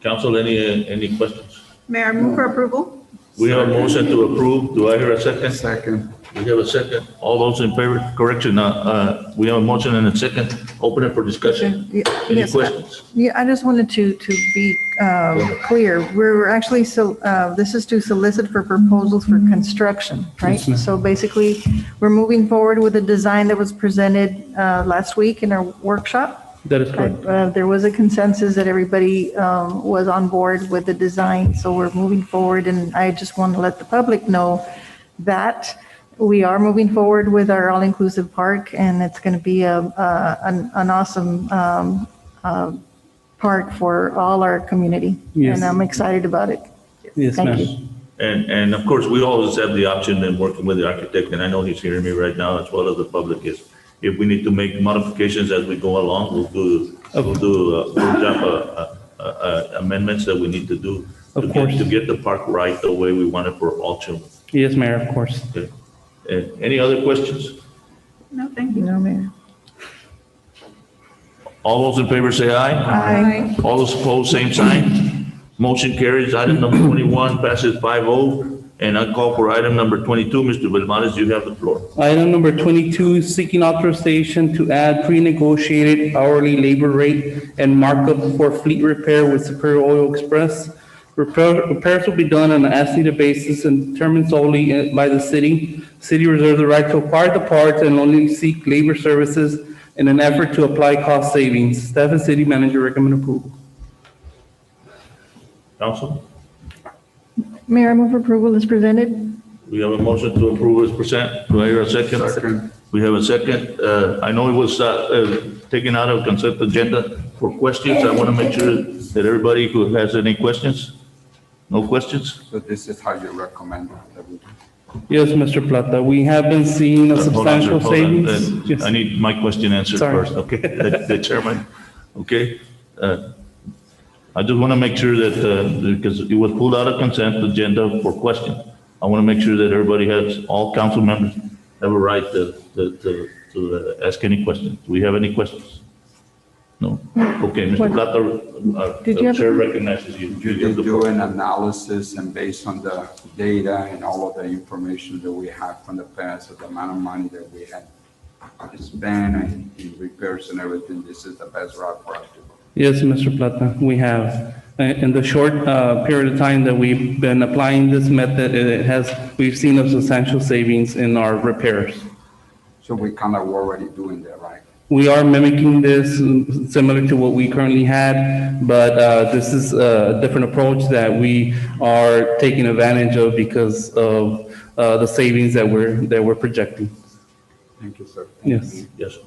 Council, any questions? Mayor, I move for approval. We have a motion to approve. Do I hear a second? Second. We have a second. All those in favor? Correction, we have a motion and a second. Open it for discussion. Any Yes. questions? Yeah, I just wanted to be clear. We're actually, this is to solicit for proposals for construction, right? Yes, ma'am. So basically, we're moving forward with a design that was presented last week in our workshop. That is correct. There was a consensus that everybody was on board with the design, so we're moving forward, and I just want to let the public know that we are moving forward with our all-inclusive park, and it's going to be an awesome park for all our community. Yes. And I'm excited about it. Yes, Thank ma'am. you. And of course, we always have the option in working with the architect, and I know he's hearing me right now as well as the public is. If we need to make modifications as we go along, we'll do amendments that we need to do to get the park right the way we want it for all children. Yes, Mayor, of course. Okay. Any other questions? No, thank you. No, Mayor. All those in favor say aye. Aye. All those opposed, same sign. Motion carries. Item number 21 passes 5-0. And I call for item number 22. Mr. Belmontes, you have the floor. Item number 22, seeking authorization to add pre-negotiated hourly labor rate and markup for fleet repair with Superior Oil Express. Repairs will be done on an as-needed basis and determined solely by the city. City reserves the right to acquire the parts and only seek labor services in an effort to apply cost savings. Staff and city manager recommend approval. Council? Mayor, I move approval is presented. We have a motion to approve as present. Do I hear a second? Second. We have a second. I know it was taken out of consent agenda for questions. I want to make sure that everybody who has any questions, no questions? So this is how you recommend that we do. Yes, Mr. Plata, we have been seeing a Hold on, substantial hold on. savings. Yes. I need my question answered Sorry. first, okay? The chairman, okay? I just want to make sure that, because it was pulled out of consent agenda for question. I want to make sure that everybody has, all council members have a right to ask any questions. Do we have any questions? No? Okay, Mr. Plata, Did you the have- chair recognizes you. You did do an analysis, and based on the data and all of the information that we have from the past, of the amount of money that we had spent in repairs and everything, this is the best route for us to go. Yes, Mr. Plata, we have. In the short period of time that we've been applying this method, we've seen a substantial savings in our repairs. So we kind of already doing that, right? We are mimicking this similar to what we currently had, but this is a different approach that we are taking advantage of because of the savings that we're projecting. Thank you, sir. Yes. Yes,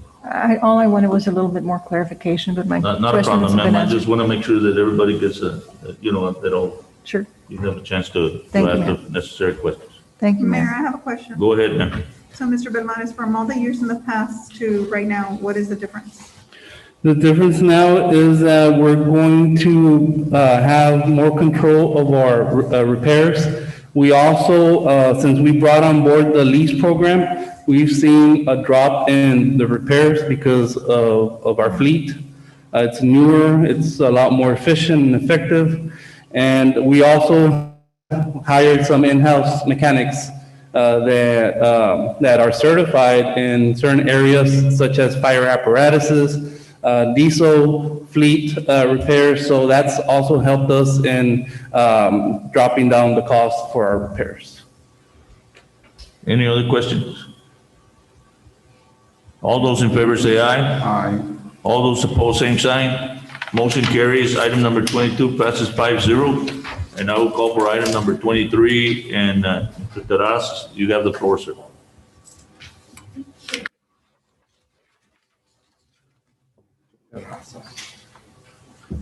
All I wanted was a little bit more clarification, but my not a questions problem, have ma'am. been I answered. just want to make sure that everybody gets that all, Sure. you have a chance to Thank you, ask ma'am. the necessary questions. Thank you, Mayor, Mayor. I have a question. Go ahead, ma'am. So, Mr. Belmontes, from all the years in the past to right now, what is the difference? The difference now is that we're going to have more control of our repairs. We also, since we brought on board the lease program, we've seen a drop in the repairs because of our fleet. It's newer, it's a lot more efficient and effective. And we also hired some in-house mechanics that are certified in certain areas such as fire apparatuses, diesel fleet repairs. So that's also helped us in dropping down the cost for our repairs. Any other questions? All those in favor say aye. Aye. All those opposed, same sign. Motion carries. Item number 22 passes 5-0. And I will call for item number 23. And Mr. Taras, you have the floor, sir.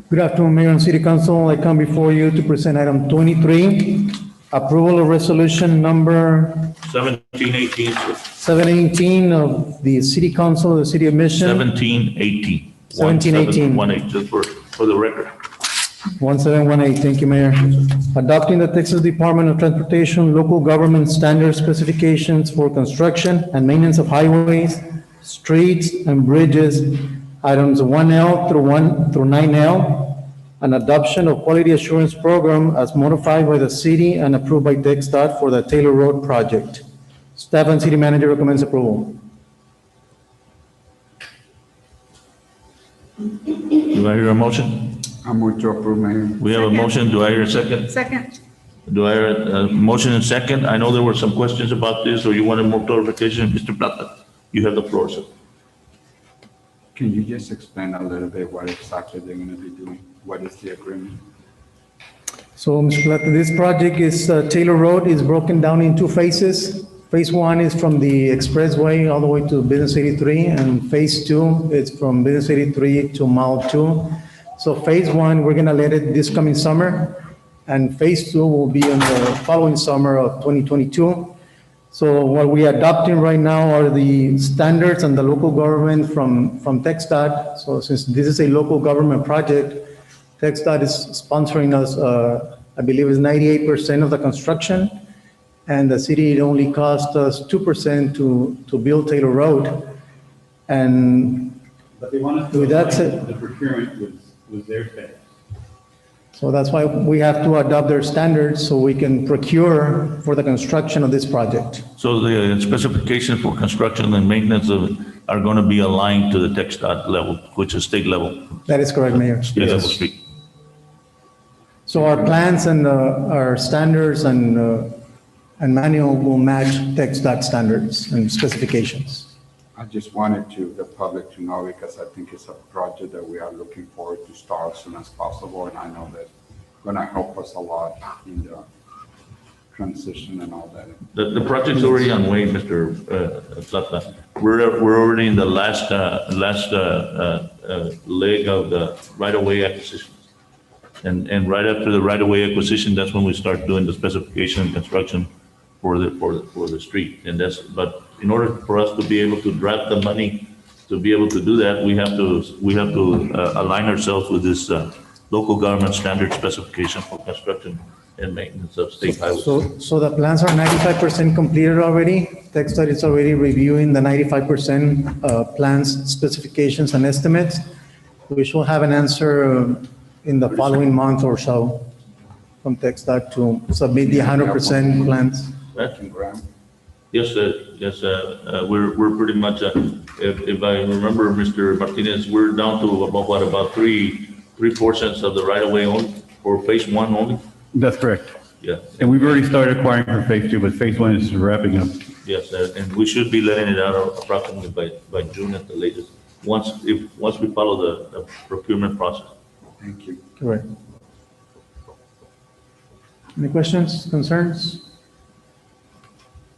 Good afternoon, Mayor and City Council. I come before you to present item 23, approval of resolution number 1718, sir. 718 of the City Council of the City of Mission. 1718. 1718. 1718, just for the record. 1718, thank you, Mayor. Adopting the Texas Department of Transportation local government standard specifications for construction and maintenance of highways, streets, and bridges, items 1L through 9L, an adoption of quality assurance program as modified by the city and approved by TxDOT for the Taylor Road project. Staff and city manager recommends approval. Do I hear a motion? I move to approve, Mayor. We have a motion. Do I hear a second? Second. Do I hear a motion and second? I know there were some questions about this, or you wanted more clarification. Mr. Plata, you have the floor, sir. Can you just explain a little bit what exactly they're going to be doing? What is the agreement? So, Mr. Plata, this project is, Taylor Road is broken down in two phases. Phase 1 is from the expressway all the way to Business 83, and Phase 2 is from Business 83 to Mile 2. So Phase 1, we're gonna let it this coming summer, and Phase 2 will be in the following summer of 2022. So what we are adopting right now are the standards and the local government from TxDOT. So since this is a local government project, TxDOT is sponsoring us, I believe it's 98% of the construction, and the city, it only cost us 2% to build Taylor Road. And But they want us to with that align said, the procurement was their spec. so that's why we have to adopt their standards so we can procure for the construction of this project. So the specifications for construction and maintenance are going to be aligned to the TxDOT level, which is state level. That is correct, Mayor. State level street. So our plans and our standards and manual will match TxDOT standards and specifications. I just wanted the public to know, because I think it's a project that we are looking forward to start as soon as possible, and I know that it's going to help us a lot in transition and all that. The project's already on way, Mr. Plata. We're already in the last leg of the right-of-way acquisition. And right after the right-of-way acquisition, that's when we start doing the specification and construction for the street. And but in order for us to be able to draft the money, to be able to do that, we have to align ourselves with this local government standard specification for construction and maintenance of state highways. So the plans are 95% completed already. TechStudy is already reviewing the 95% plans, specifications, and estimates. We should have an answer in the following month or so from TechStudy to submit the 100% plans. Yes, we're pretty much, if I remember, Mr. Martinez, we're down to about 3/4 of the right-of-way only, for phase one only. That's correct. Yeah. And we've already started acquiring for phase two, but phase one is wrapping up. Yes, and we should be letting it out approximately by June at the latest, once we follow the procurement process. Thank you. Correct. Any questions, concerns?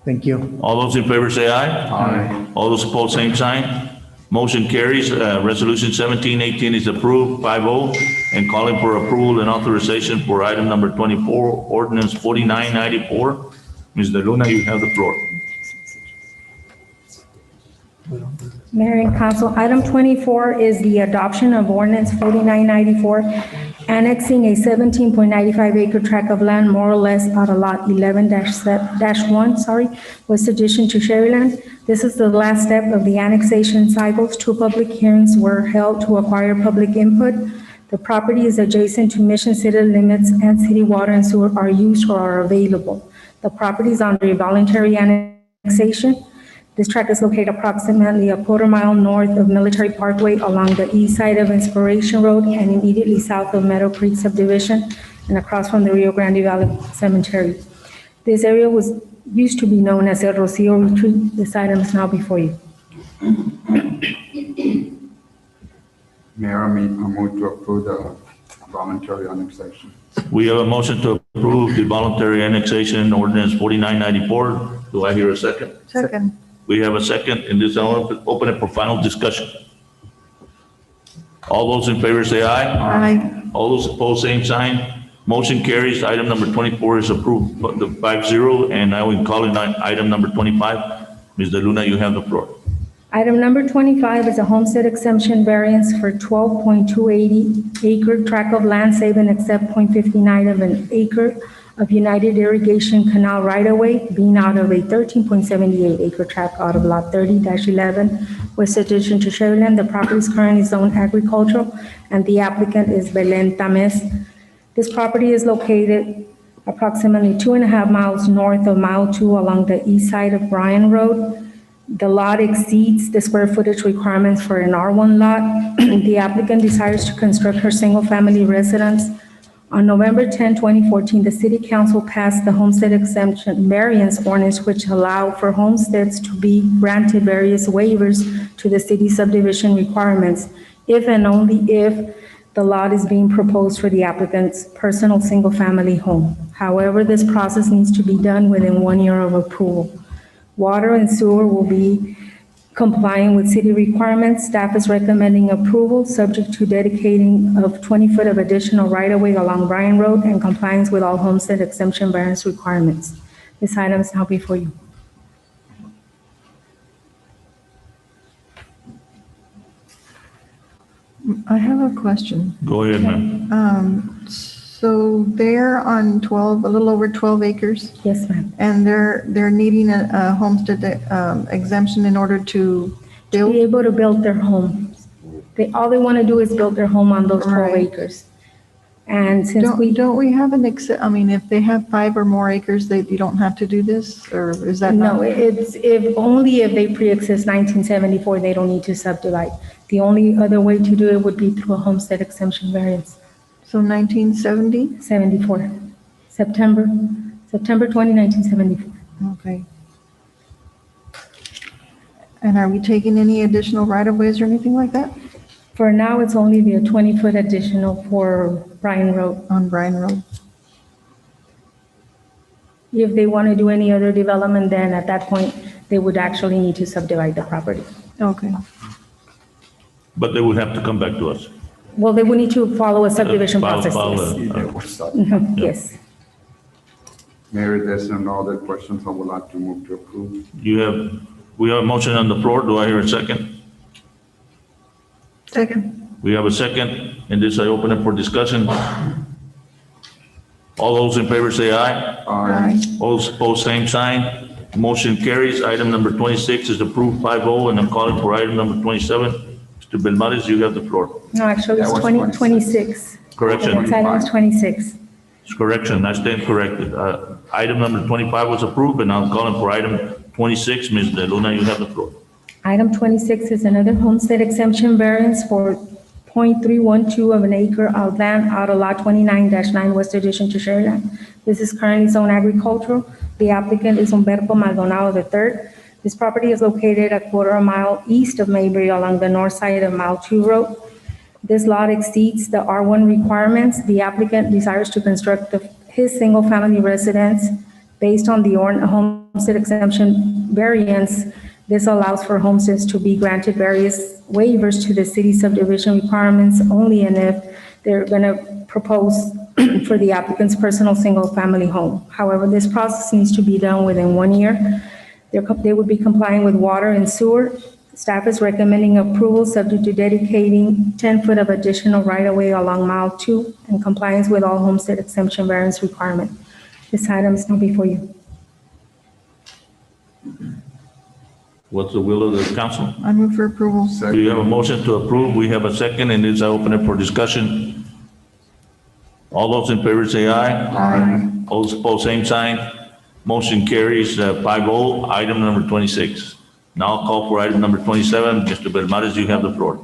Thank you. All those in favor say aye. Aye. All those opposed, same sign. Motion carries. Resolution 1718 is approved 5-0, and calling for approval and authorization for item number 24, ordinance 4994. Ms. De Luna, you have the floor. Mayor and Council, item 24 is the adoption of ordinance 4994, annexing a 17.95 acre tract of land more or less out of lot 11-1, West addition to Sherryland. This is the last step of the annexation cycles. 2 public hearings were held to acquire public input. The property is adjacent to Mission City limits, and city water and sewer are used or are available. The property is under voluntary annexation. This tract is located approximately 1/4 mile north of Military Parkway along the east side of Inspiration Road and immediately south of Meadow Creek subdivision and across from the Rio Grande Valley Cemetery. This area used to be known as El Rocio Retreat. This item is now before you. Mayor, I move to approve the voluntary annexation. We have a motion to approve the voluntary annexation ordinance 4994. Do I hear a second? Second. We have a second, and this, I'll open it for final discussion. All those in favor say aye. Aye. All those opposed, same sign. Motion carries. Item number 24 is approved, the 5-0, and now we call in item number 25. Ms. De Luna, you have the floor. Item number 25 is a homestead exemption variance for 12.280 acre tract of land, save and except 0.59 of an acre of United Irrigation Canal right-of-way, being out of a 13.78 acre tract out of lot 30-11, West addition to Sherryland. The property is currently zoned agricultural, and the applicant is Belen Tames. This property is located approximately 2.5 miles north of Mile 2 along the east side of Bryan Road. The lot exceeds the square footage requirements for an R1 lot. The applicant desires to construct her single-family residence. On November 10, 2014, the City Council passed the homestead exemption variance ordinance, which allow for homesteads to be granted various waivers to the city subdivision requirements, if and only if the lot is being proposed for the applicant's personal single-family home. However, this process needs to be done within 1 year of approval. Water and sewer will be complying with city requirements. Staff is recommending approval, subject to dedicating of 20 foot of additional right-of-way along Bryan Road and compliance with all homestead exemption variance requirements. This item is now before you. I have a question. Go ahead, ma'am. So they're on 12, a little over 12 acres? Yes, ma'am. And they're needing a homestead exemption in order to build? To be able to build their home. All they want to do is build their home on those 12 acres. And since Don't we have I mean, if they have 5 or more acres, you don't have to do this, or is that not? No, it's only if they pre-exist 1974, they don't need to subdivide. The only other way to do it would be through a homestead exemption variance. So 1970? 74, September 20, 1974. Okay. And are we taking any additional right-of-ways or anything like that? For now, it's only the 20-foot additional for Bryan Road. On Bryan Road. If they want to do any other development, then at that point, they would actually need to subdivide the property. Okay. But they would have to come back to us. Well, they would need to follow a subdivision Follow- process, follow, yes. Mhm, yes. Mayor, there's no other questions. I would like to move to approve. We have a motion on the floor. Do I hear a second? Second. We have a second, and this I open it for discussion. All those in favor say aye. Aye. All opposed, same sign. Motion carries. Item number 26 is approved 5-0, and I'm calling for item number 27. Mr. Belmontes, you have the floor. No, actually, it's That was 26. Correction. The next item is 26. Correction, I stand corrected. Item number 25 was approved, and I'm calling for item 26. Ms. De Luna, you have the floor. Item 26 is another homestead exemption variance for .312 of an acre of land out of lot 29-9 West Addition to Sharyland. This is currently zone agricultural. The applicant is Humberto Maldonado III. This property is located a quarter of a mile east of Mayberry along the north side of Mile 2 Road. This lot exceeds the R1 requirements. The applicant desires to construct his single-family residence based on the homestead exemption variance. This allows for homesteads to be granted various waivers to the city subdivision requirements only, and if they're going to propose for the applicant's personal single-family home. However, this process needs to be done within 1 year. They would be complying with water and sewer. Staff is recommending approval subject to dedicating 10 foot of additional right-of-way along Mile 2 in compliance with all homestead exemption variance requirement. This item is now before you. What's the will of the council? I move for approval. Do you have a motion to approve? We have a second, and this I open it for discussion. All those in favor say aye. Aye. All opposed, same sign. Motion carries 5-0. Item number 26. Now I'll call for item number 27. Mr. Belmontes, you have the floor.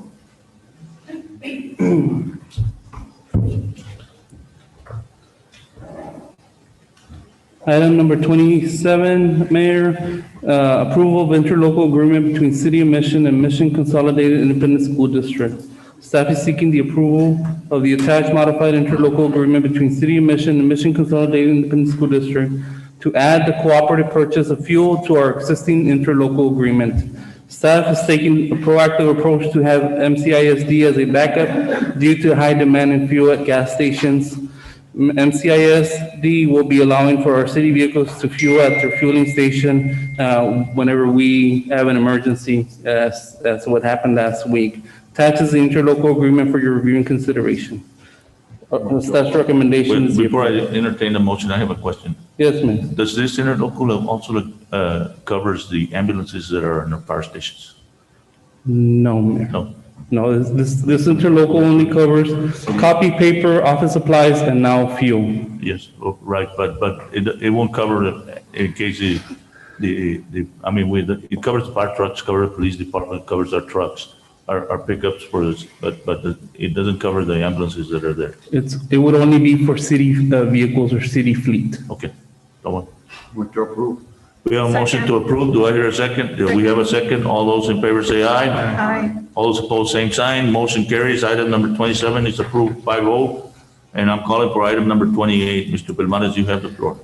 Item number 27, Mayor, approval of interlocal agreement between City of Mission and Mission Consolidated Independent School District. Staff is seeking the approval of the attached modified interlocal agreement between City of Mission and Mission Consolidated Independent School District to add the cooperative purchase of fuel to our existing interlocal agreement. Staff is taking a proactive approach to have MCISD as a backup due to high demand in fuel at gas stations. MCISD will be allowing for our city vehicles to fuel at their fueling station whenever we have an emergency, as what happened last week. Attaches the interlocal agreement for your review and consideration. Staff's recommendation is. Before I entertain the motion, I have a question. Yes, ma'am. Does this interlocal also covers the ambulances that are in the fire stations? No, Mayor. No. No, this interlocal only covers copy paper, office supplies, and now fuel. Yes, right, but it won't cover in case it covers fire trucks, covers the police department, covers our trucks, our pickups for this, but it doesn't cover the ambulances that are there. It would only be for city vehicles or city fleet. Okay, come on. Move to approve. We have a motion to approve. Do I hear a second? Do we have a second? All those in favor say aye. Aye. All those opposed, same sign. Motion carries. Item number 27 is approved 5-0. And I'm calling for item number 28. Mr. Belmontes, you have the floor.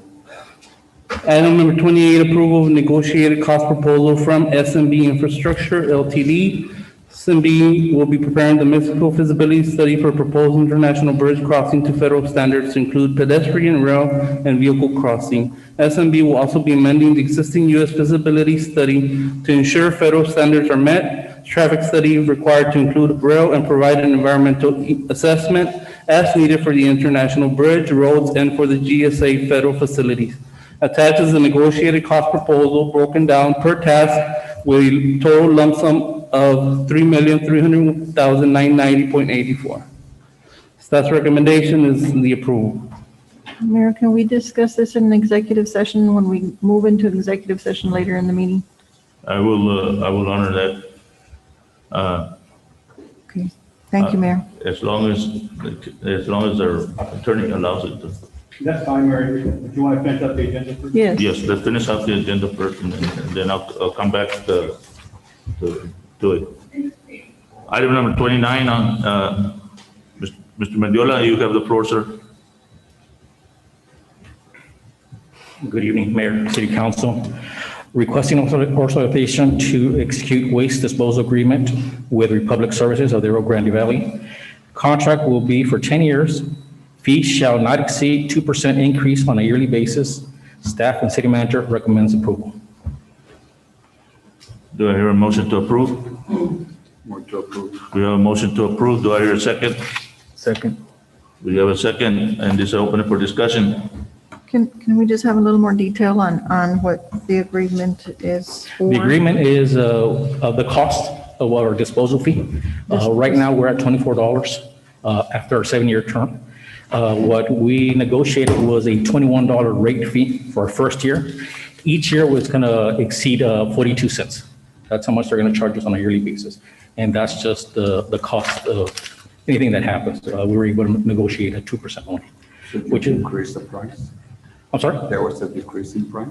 Item number 28, approval of negotiated cost proposal from SMB Infrastructure LTD. SMB will be preparing the municipal feasibility study for proposed international bridge crossing to federal standards to include pedestrian, rail, and vehicle crossing. SMB will also be amending the existing U.S. feasibility study to ensure federal standards are met. Traffic study required to include rail and provide an environmental assessment as needed for the international bridge, roads, and for the GSA federal facilities. Attaches a negotiated cost proposal broken down per task with a total lump sum of $3,300,990.84. Staff's recommendation is the approval. Mayor, can we discuss this in an executive session when we move into executive session later in the meeting? I will honor that. Okay, thank you, Mayor. As long as our attorney allows it to. That's fine, Mary. Do you want to finish up the agenda first? Yes. Yes, let's finish up the agenda first, and then I'll come back to it. Item number 29 on, Mr. Mendiola, you have the floor, sir. Good evening, Mayor, City Council. Requesting authorization to execute waste disposal agreement with Republic Services of the Rio Grande Valley. Contract will be for 10 years. Fees shall not exceed 2% increase on a yearly basis. Staff and city manager recommends approval. Do I hear a motion to approve? Move to approve. We have a motion to approve. Do I hear a second? Second. We have a second, and this is open for discussion. Can we just have a little more detail on what the agreement is for? The agreement is of the cost of our disposal fee. Right now, we're at $24 after our 7-year term. What we negotiated was a $21 rate fee for our first year. Each year was going to exceed 42 cents. That's how much they're going to charge us on a yearly basis. And that's just the cost of anything that happens. We were able to negotiate at 2% only. Which increase the price? I'm sorry? There was a decrease in price?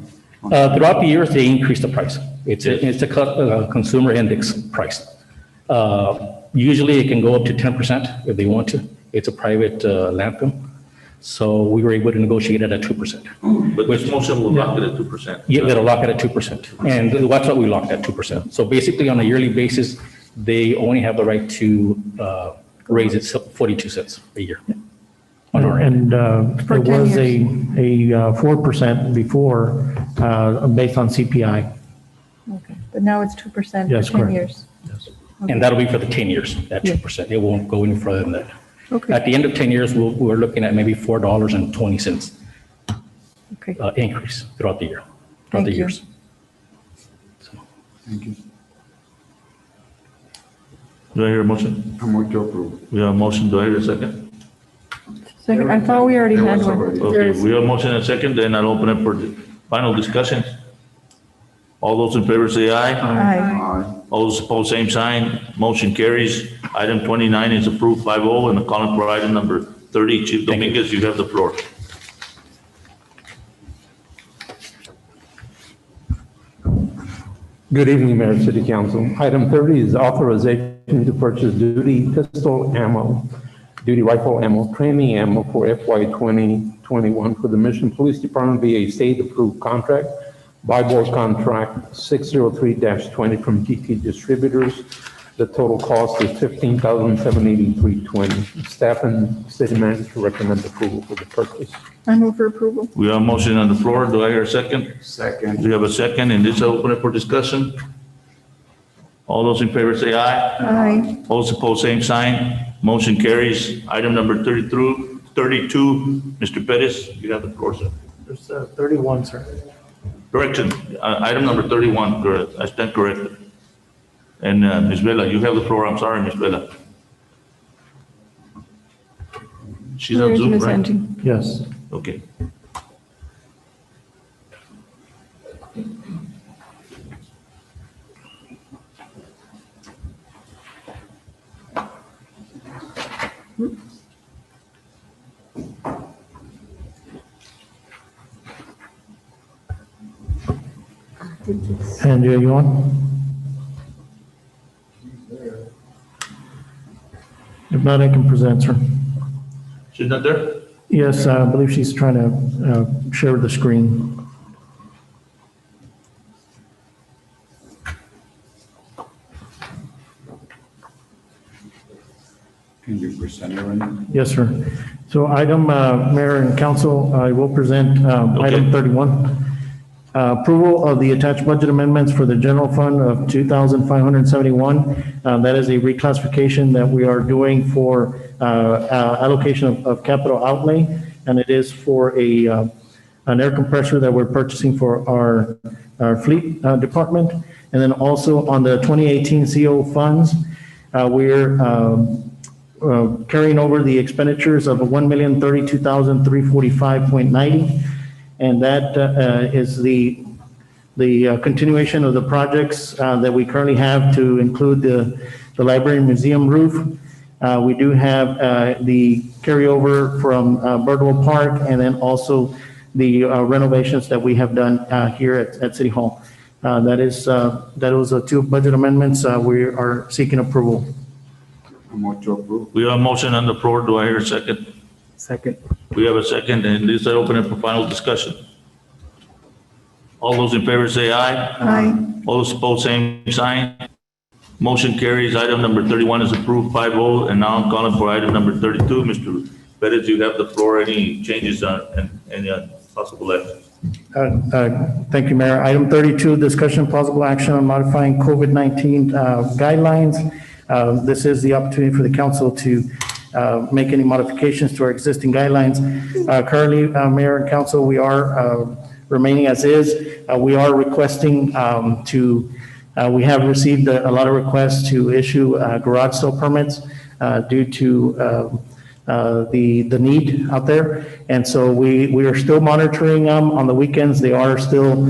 Throughout the years, they increased the price. It's a consumer index price. Usually it can go up to 10% if they want to. It's a private landfill. So we were able to negotiate it at 2%. But this motion will lock it at 2%. Yeah, they'll lock it at 2%. And that's what we locked at 2%. So basically on a yearly basis, they only have the right to raise it 42 cents a year. And it was a 4% before, based on CPI. Okay, but now it's 2% Yes, for 10 correct. years. And that'll be for the 10 years at 2%. It won't go any further than that. Okay. At the end of 10 years, we're looking at maybe $4.20 increase throughout the year, throughout the Thank you. years. Thank you. Do I hear a motion? I move to approve. We have a motion. Do I hear a second? Second, I thought we already There had was one. already. Okay, we have a motion and a second, then I'll open it for the final discussion. All those in favor say aye. Aye. All those opposed, same sign. Motion carries. Item 29 is approved 5-0, and calling for item number 30. Chief Dominguez, you have the floor. Good evening, Mayor and City Council. Item 30 is authorization to purchase duty pistol ammo, duty rifle ammo, training ammo for FY 2021 for the Mission Police Department via state-approved contract, by board contract 603-20 from GT Distributors. The total cost is $15,783.20. Staff and city manager recommend approval for the purchase. I move for approval. We have a motion on the floor. Do I hear a second? Second. We have a second, and this is open it for discussion. All those in favor say aye. Aye. All those opposed, same sign. Motion carries. Item number 32, Mr. Pettis, you have the floor, sir. There's 31, sir. Correction, item number 31, correct. I stand corrected. And Ms. Vela, you have the floor. I'm sorry, Ms. Vela. She's on Where's Zoom, Ms. right? Angie? Yes. Okay. Andrea, you on? If not, I can present, sir. She's not there? Yes, I believe she's trying to share the screen. Can you present it right now? Yes, sir. So item, Mayor and Council, I will present item 31. Approval of the attached budget amendments for the general fund of $2,571. That is a reclassification that we are doing for allocation of capital outlay, and it is for an air compressor that we're purchasing for our fleet department. And then also on the 2018 CO funds, we're carrying over the expenditures of $1,032,345.90. And that is the continuation of the projects that we currently have to include the library and museum roof. We do have the carryover from Birdwell Park, and then also the renovations that we have done here at City Hall. That was the two budget amendments we are seeking approval. I move to approve. We have a motion on the floor. Do I hear a second? Second. We have a second, and this is open for final discussion. All those in favor say aye. Aye. All those opposed, same sign. Motion carries. Item number 31 is approved 5-0. And now I'm calling for item number 32. Mr. Perez, you have the floor. Any changes and any possible actions? Thank you, Mayor. Item 32, discussion and possible action on modifying COVID-19 guidelines. This is the opportunity for the council to make any modifications to our existing guidelines. Currently, Mayor and council, we are remaining as is. We are requesting we have received a lot of requests to issue garage sale permits due to the need out there. And so we are still monitoring them on the weekends. They are still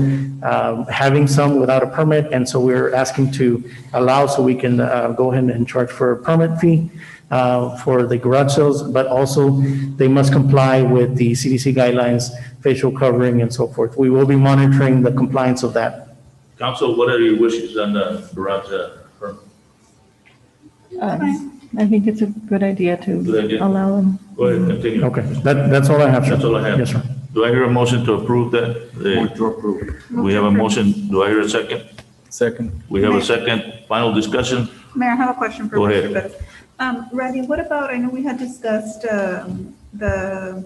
having some without a permit. And so we're asking to allow so we can go ahead and charge for a permit fee for the garage sales, but also they must comply with the CDC guidelines, facial covering and so forth. We will be monitoring the compliance of that. Council, what are your wishes on the garage permit? I think it's a good idea Good to idea. allow them. Go ahead, continue. Okay, that's all I have, sir. That's all I have. Yes, sir. Do I hear a motion to approve that? Move to approve. We have a motion. Do I hear a second? Second. We have a second. Final discussion? Mayor, I have a question for Go Mr. ahead. Bettis. Randy, what about, I know we had discussed the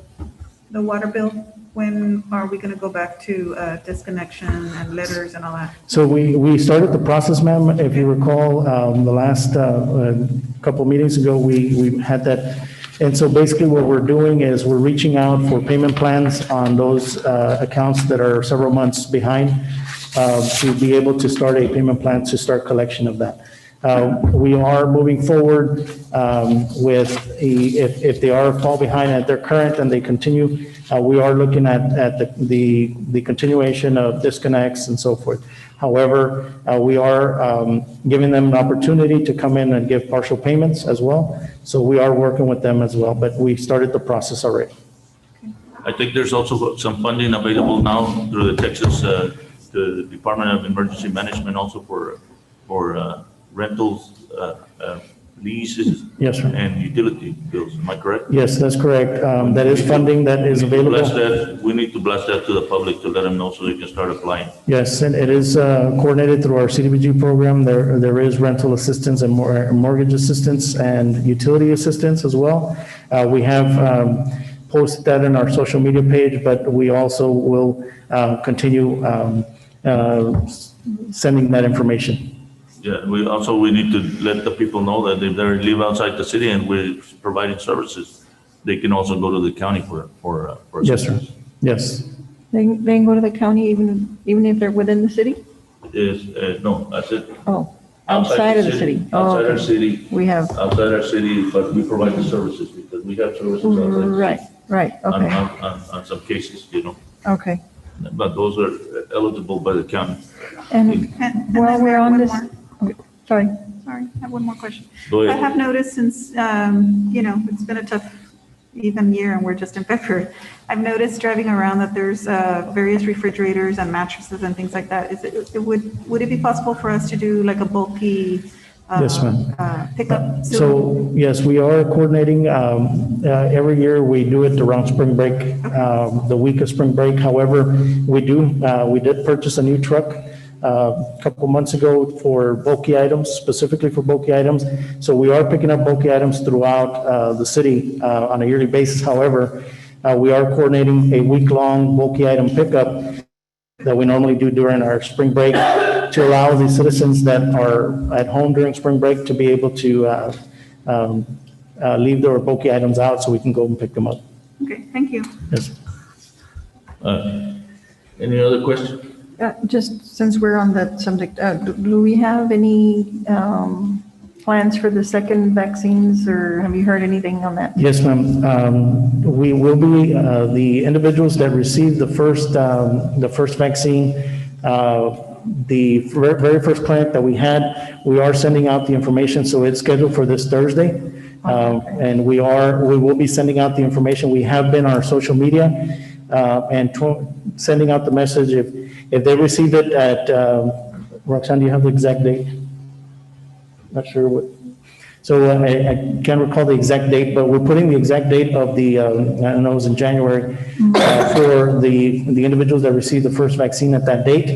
water bill. When are we going to go back to disconnection and letters and all that? So we started the process, ma'am. If you recall, the last couple meetings ago, we had that. And so basically what we're doing is we're reaching out for payment plans on those accounts that are several months behind to be able to start a payment plan to start collection of that. We are moving forward with if they are fall behind at their current and they continue, we are looking at the continuation of disconnects and so forth. However, we are giving them an opportunity to come in and give partial payments as well. So we are working with them as well, but we started the process already. I think there's also some funding available now through the Texas, the Department of Emergency Management also for rentals, leases. Yes, sir. And utility bills. Am I correct? Yes, that's correct. That is funding that is available. We need to blast that to the public to let them know so they can start applying. Yes, and it is coordinated through our CDBG program. There is rental assistance and mortgage assistance and utility assistance as well. We have posted that in our social media page, but we also will continue sending that information. Yeah, we need to let the people know that if they live outside the city and we're providing services, they can also go to the county for Yes, sir. assistance. Yes. They can go to the county even if they're within the city? No, I said. Oh, outside of the city. Oh, Outside our okay. city. We have, Outside our city, but we provide the services because we have services outside. right, okay, On some cases, okay. but those are eligible by the county. And while we're on this, sorry. Sorry, I have one more question. Go ahead. I have noticed since, it's been a tough even year and we're just in February. I've noticed driving around that there's various refrigerators and mattresses and things like that. Would it be possible for us to do like a bulky Yes, ma'am. pickup? So, yes, we are coordinating. Every year we do it around spring break, the week of spring break. However, we did purchase a new truck a couple months ago for bulky items, specifically for bulky items. So we are picking up bulky items throughout the city on a yearly basis. However, we are coordinating a week-long bulky item pickup that we normally do during our spring break to allow the citizens that are at home during spring break to be able to leave their bulky items out so we can go and pick them up. Okay, thank you. Yes. Any other questions? Just since we're on that subject, do we have any plans for the second vaccines, or have you heard anything on that? Yes, ma'am. We will be, the individuals that received the first vaccine, the very first clinic that we had, we are sending out the information, so it's scheduled for this Thursday. And we will be sending out the information. We have been on our social media and sending out the message. If they received it at, Roxanne, do you have the exact date? Not sure what. So I can't recall the exact date, but we're putting the exact date of the, I know it was in January, for the individuals that received the first vaccine at that date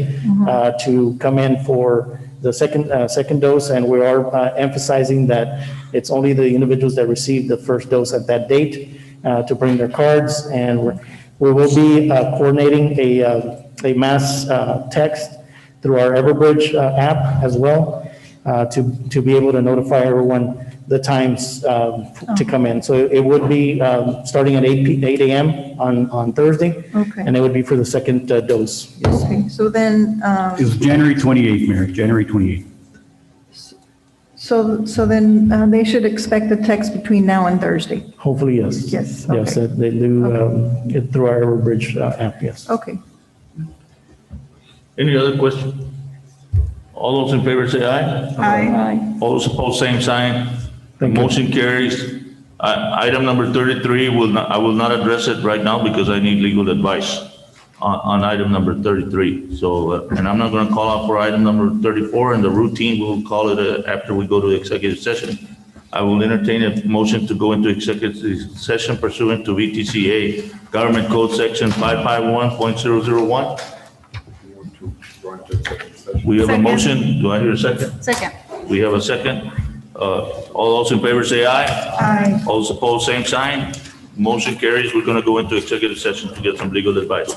to come in for the second dose, and we are emphasizing that it's only the individuals that received the first dose at that date to bring their cards, and we will be coordinating a mass text through our Everbridge app as well to be able to notify everyone the times to come in. So it would be starting at 8 a.m. on Thursday, Okay. and it would be for the second dose. Yes. Okay, so then, It was January 28th, Mayor, January 28th. so then they should expect a text between now and Thursday. Hopefully, yes. Yes, Yes, okay. they do it through our Everbridge app, yes. Okay. Any other question? All those in favor say aye. Aye. All those opposed, same sign. Motion carries. Item number 33 I will not address it right now because I need legal advice on item number 33. So, and I'm not going to call out for item number 34, and the routine, we'll call it after we go to executive session. I will entertain a motion to go into executive session pursuant to VTCA Government Code Section 551.001. We have a motion. Do I hear a second? Second. We have a second. All those in favor say aye. Aye. All those opposed, same sign. Motion carries. We're going to go into executive session to get some legal advice.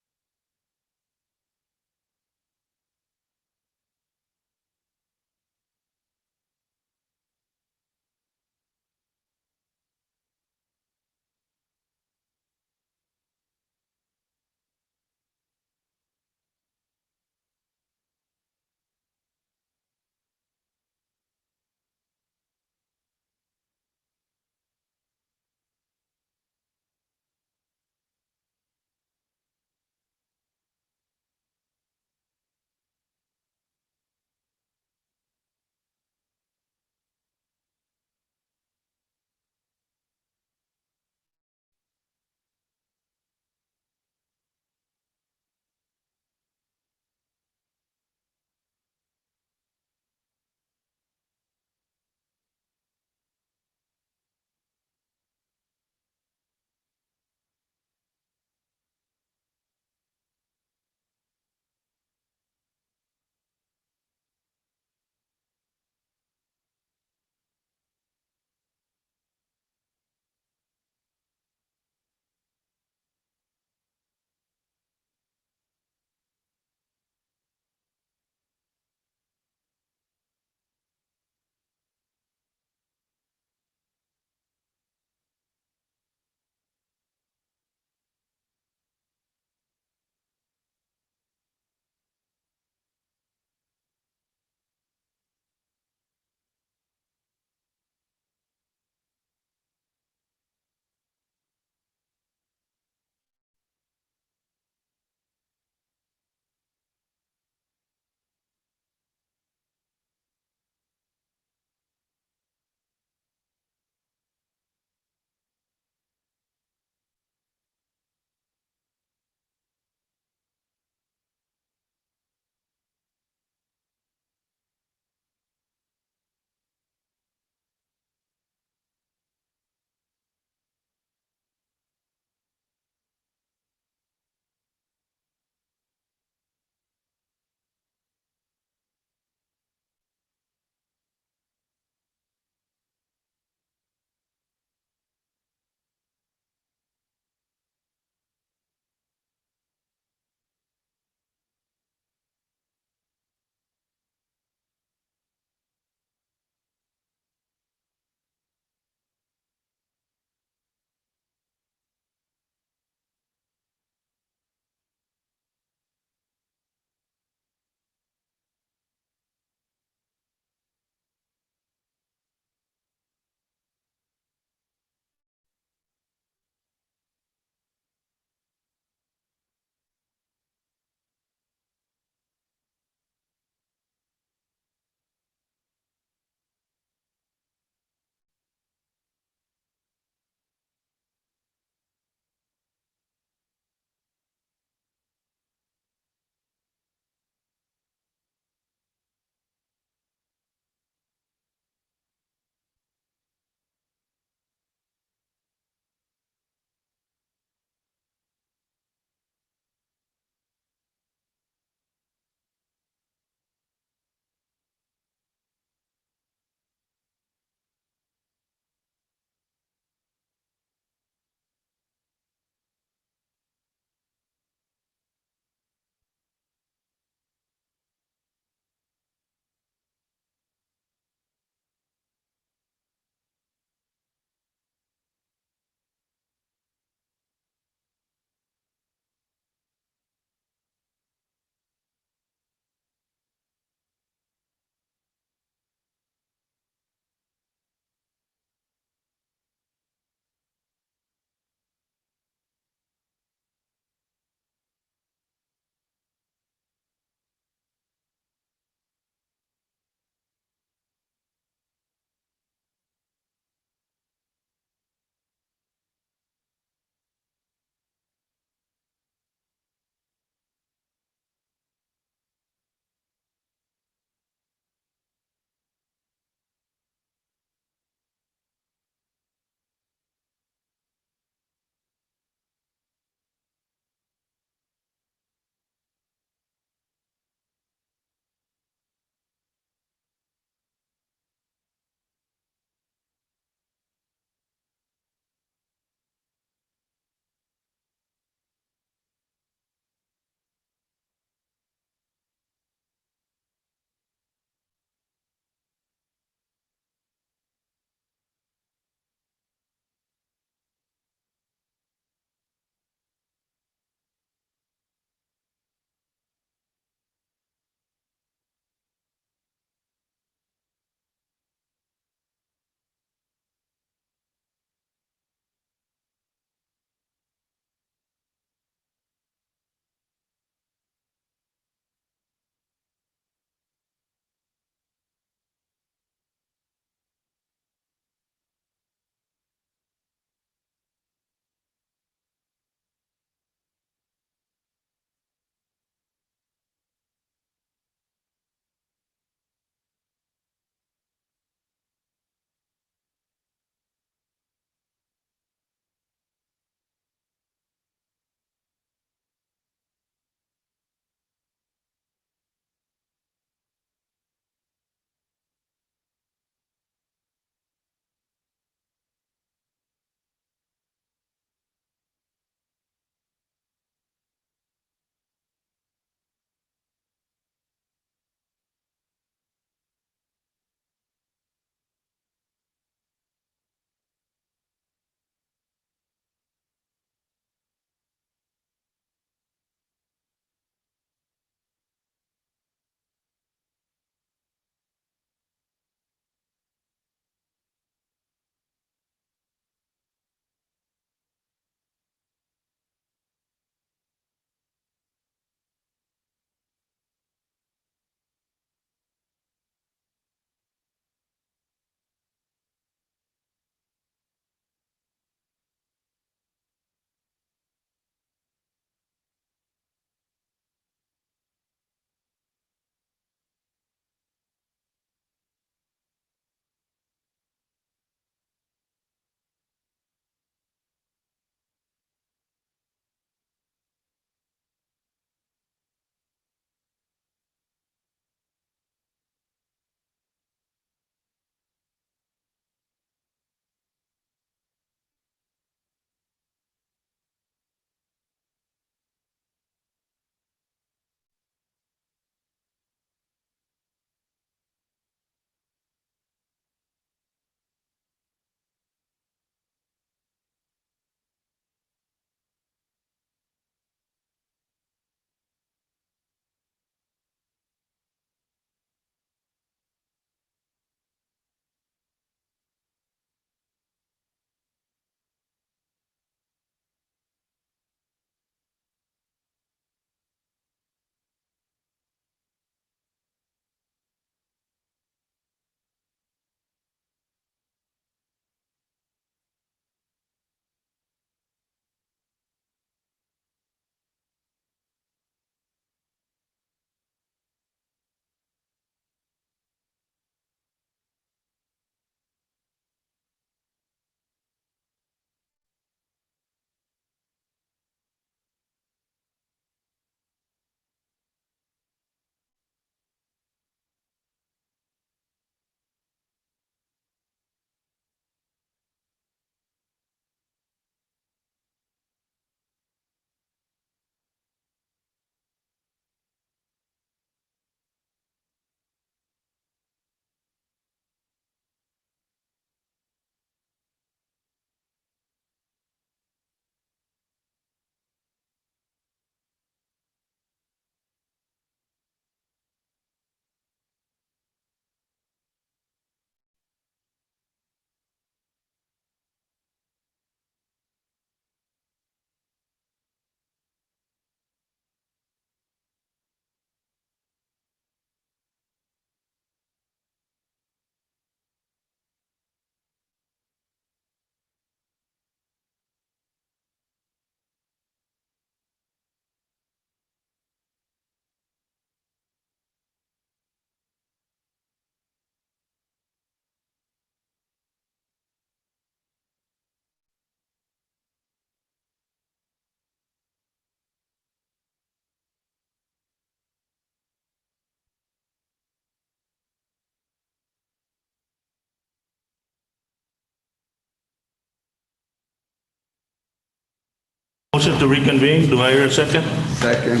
Motion to reconvene, do I hear a second? Second.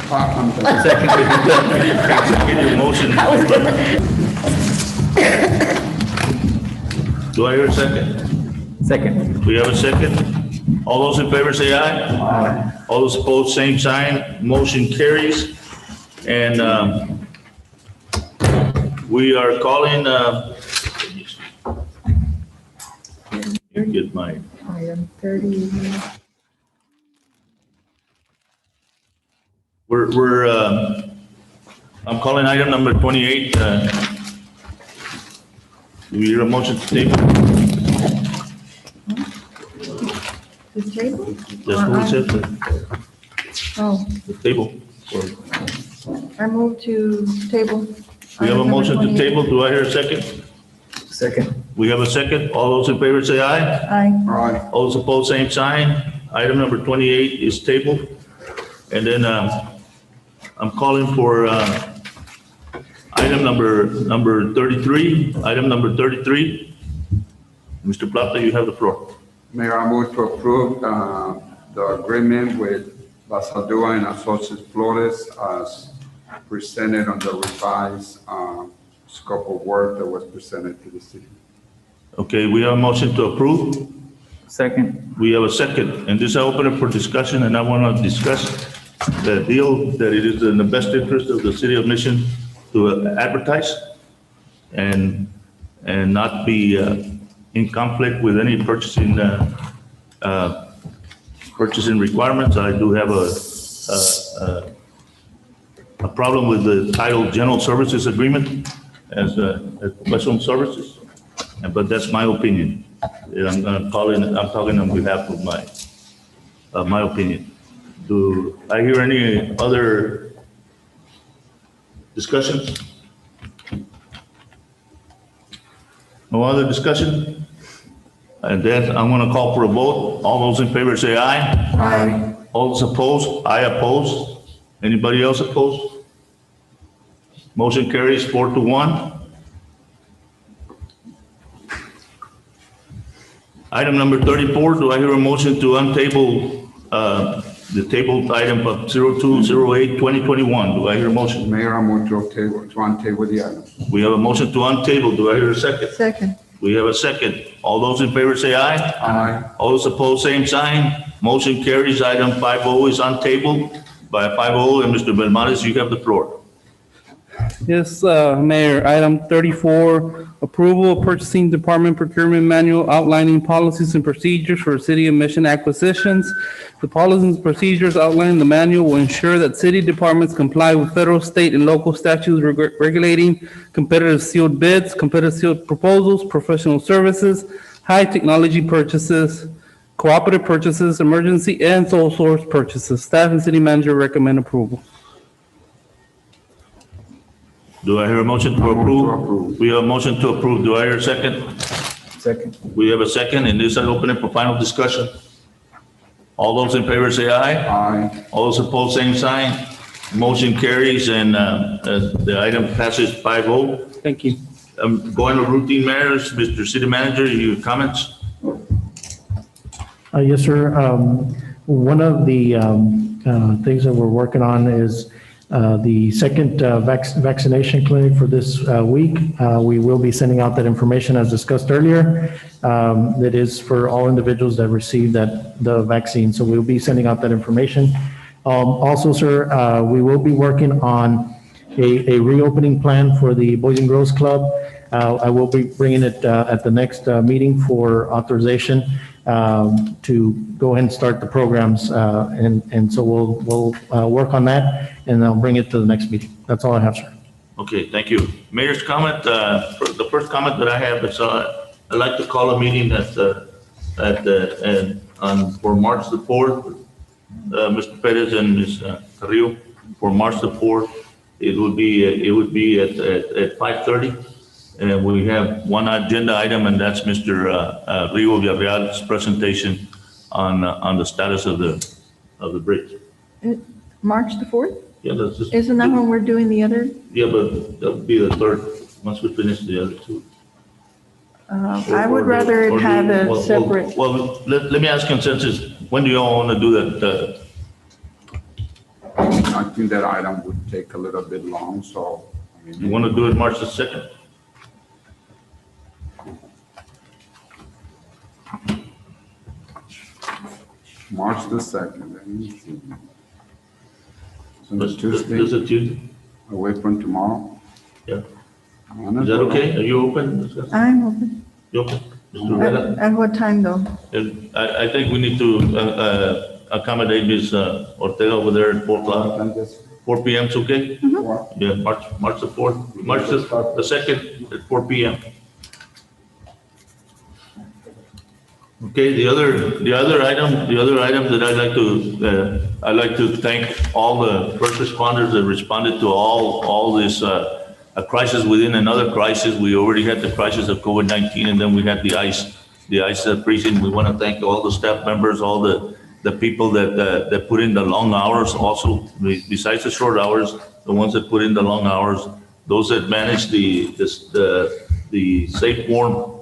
Second. Second your motion. Do I hear a second? Second. We have a second. All those in favor say aye. Aye. All those opposed, same sign. Motion carries. And we are calling, here, get my, Item 30. I'm calling item number 28. Do we hear a motion to table? The table? That's what it says, Oh, the table. I move to table. We have a Item number motion to 28. table. Do I hear a second? Second. We have a second. All those in favor say aye. Aye. All those opposed, same sign. Item number 28 is tabled. And then I'm calling for item number 33. Item number 33. Mr. Plata, you have the floor. Mayor, I move to approve the agreement with Basadua and Associates Flores as presented on the revised scope of work that was presented to the city. Okay, we have a motion to approve. Second. We have a second, and this I open up for discussion, and I want to discuss the deal that it is in the best interest of the city of Mission to advertise and not be in conflict with any purchasing requirements. I do have a problem with the title General Services Agreement as professional services, but that's my opinion. I'm talking on behalf of my opinion. Do I hear any other discussions? No other discussion? And then I'm going to call for a vote. All those in favor say aye. Aye. All those opposed? I oppose. Anybody else opposed? Motion carries 4-1. Item number 34, do I hear a motion to untable the tabled item of 0208-2021? Do I hear a motion? Mayor, I move to untable the item. We have a motion to untable. Do I hear a second? Second. We have a second. All those in favor say aye. Aye. All those opposed, same sign. Motion carries. Item 5-0 is untabled by 5-0. And Mr. Belmontes, you have the floor. Yes, Mayor, item 34, approval of purchasing department procurement manual outlining policies and procedures for city of Mission acquisitions. The policies and procedures outlined in the manual will ensure that city departments comply with federal, state, and local statutes regulating competitive sealed bids, competitive sealed proposals, professional services, high technology purchases, cooperative purchases, emergency and sole source purchases. Staff and city manager recommend approval. Do I hear a motion to approve? We have a motion to approve. Do I hear a second? Second. We have a second, and this I open it for final discussion. All those in favor say aye. Aye. All those opposed, same sign. Motion carries, and the item passes 5-0. Thank you. Going to routine matters, Mr. City Manager, your comments? Yes, sir. One of the things that we're working on is the second vaccination clinic for this week. We will be sending out that information as discussed earlier. That is for all individuals that receive the vaccine. So we'll be sending out that information. Also, sir, we will be working on a reopening plan for the Boys and Girls Club. I will be bringing it at the next meeting for authorization to go ahead and start the programs. And so we'll work on that, and I'll bring it to the next meeting. That's all I have, sir. Okay, thank you. Mayor's comment, the first comment that I have is I'd like to call a meeting for March the 4th. Mr. Perez and Ms. Carrillo, for March the 4th. It would be at 5:30. And we have one agenda item, and that's Mr. Rio Villarreal's presentation on the status of the bridge. March the 4th? Yeah, that's just. Isn't that when we're doing the other? Yeah, but that would be the third, once we finish the other two. I would rather it have a separate, Well, let me ask consensus. When do you all want to do that? I think that item would take a little bit long, so. I mean, You want to do it March the 2nd? March the 2nd, let me see. So This it's Tuesday, is a Tuesday? away from tomorrow. Yeah. Is that okay? Are you open? I'm open. You open? Mr. Vela? At what time though? And I think we need to accommodate Ms. Ortega over there at 4 o'clock. 4 p.m. is okay? Yeah, March the 4th, March the 2nd at 4 p.m. Okay, the other item that I'd like to thank all the first responders that responded to all this a crisis within another crisis. We already had the crisis of COVID-19, and then we had the ICE precinct. We want to thank all the staff members, all the people that put in the long hours also, besides the short hours, the ones that put in the long hours, those that managed the safe, warm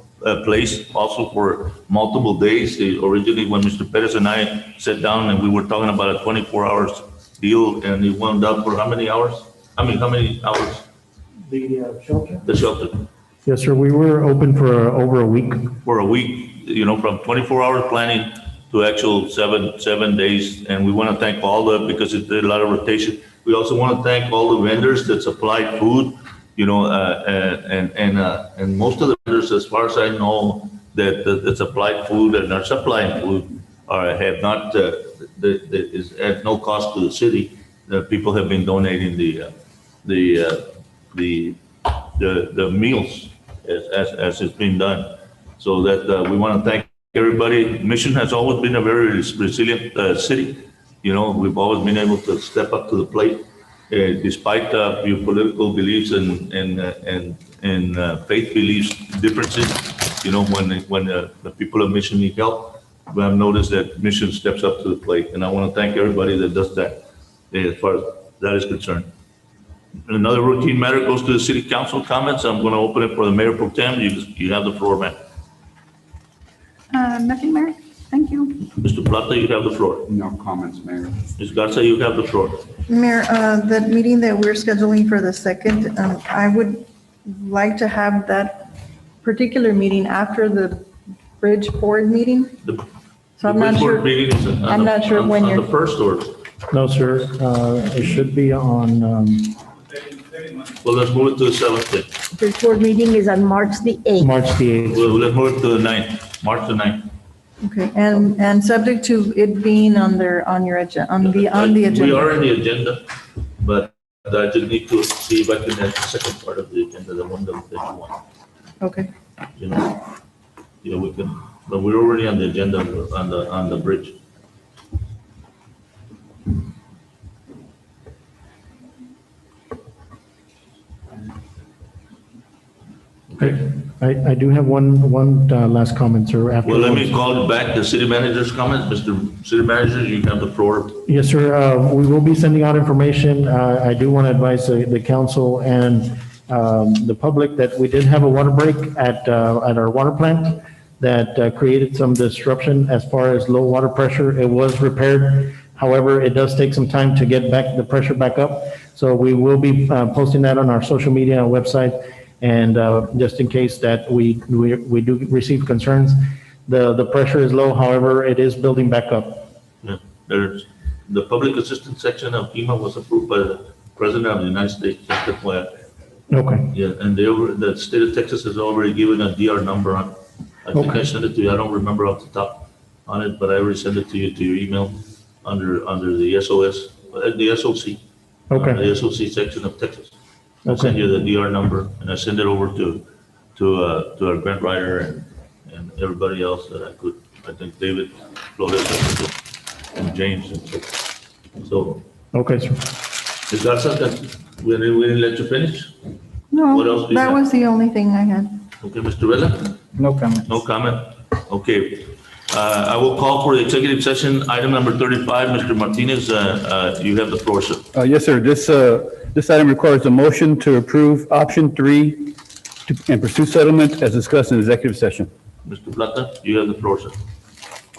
place also for multiple days. Originally, when Mr. Perez and I sat down and we were talking about a 24 hours deal, and it wound up for how many hours? How many hours? The shelter? The shelter. Yes, sir. We were open for over a week. For a week, from 24 hours planning to actual seven days. And we want to thank because it did a lot of rotation. We also want to thank all the vendors that supplied food, and most of the vendors, as far as I know, that supplied food and are supplying food have not, is at no cost to the city. The people have been donating the meals as it's been done. So that we want to thank everybody. Mission has always been a very resilient city. We've always been able to step up to the plate, despite your political beliefs and faith beliefs differences. When the people of Mission need help, we have noticed that Mission steps up to the plate, and I want to thank everybody that does that, as far as that is concerned. Another routine matter goes to the city council comments. I'm going to open it for the mayor pro tem. You have the floor, ma'am. Nothing, Mayor. Thank you. Mr. Plata, you have the floor. No comments, Mayor. Ms. Garza, you have the floor. Mayor, that meeting that we're scheduling for the 2nd, I would like to have that particular meeting after the bridge board meeting. So I'm not sure. I'm not sure when you're. On the first or? No, sir. It should be on, Well, let's move it to the 7th then. The board meeting is on March the 8th. March the 8th. Well, let's move it to the 9th, March the 9th. Okay, and subject to it being on your agenda, on the agenda. We are in the agenda, but I just need to see if I can add the second part of the agenda, the one that you want. Okay. We can, but we're already on the agenda on the bridge. I do have one last comment, sir. Well, let me call back the city manager's comments. Mr. City Manager, you have the floor. Yes, sir. We will be sending out information. I do want to advise the council and the public that we did have a water break at our water plant that created some disruption as far as low water pressure. It was repaired. However, it does take some time to get the pressure back up. So we will be posting that on our social media and website. And just in case that we do receive concerns, the pressure is low. However, it is building back up. Yeah, there's the public assistance section of FEMA was approved by the President of the United States. Just FYI. Okay. Yeah, and the state of Texas has already given a DR number on. I think I sent it to you. I don't remember off the top on it, but I already sent it to you to your email under the SOS, the SOC. Okay. The SOC section of Texas. I'll send you the DR number, and I send it over to our grant writer and everybody else that I could. I think David, Flores, and James. So. Okay, sir. Is that something we didn't let you finish? No, What else do you that have? was the only thing I had. Okay, Mr. Vela? No comment. No comment? Okay. I will call for the executive session, item number 35. Mr. Martinez, you have the floor, sir. Yes, sir. This item requires a motion to approve option 3 and pursue settlement as discussed in executive session. Mr. Plata, you have the floor, sir.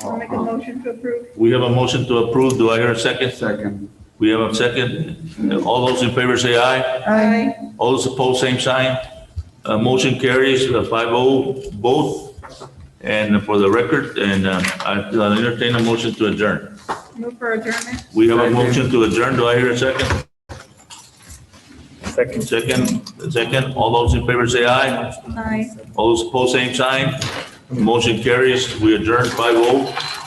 I'll make a motion to approve. We have a motion to approve. Do I hear a second? Second. We have a second. All those in favor say aye. Aye. All those opposed, same sign. Motion carries 5-0 both. And for the record, and I'll entertain a motion to adjourn. Move for adjournment. We have a motion to adjourn. Do I hear a second? Second. All those in favor say aye. Aye. All those opposed, same sign. Motion carries. We adjourn 5-0.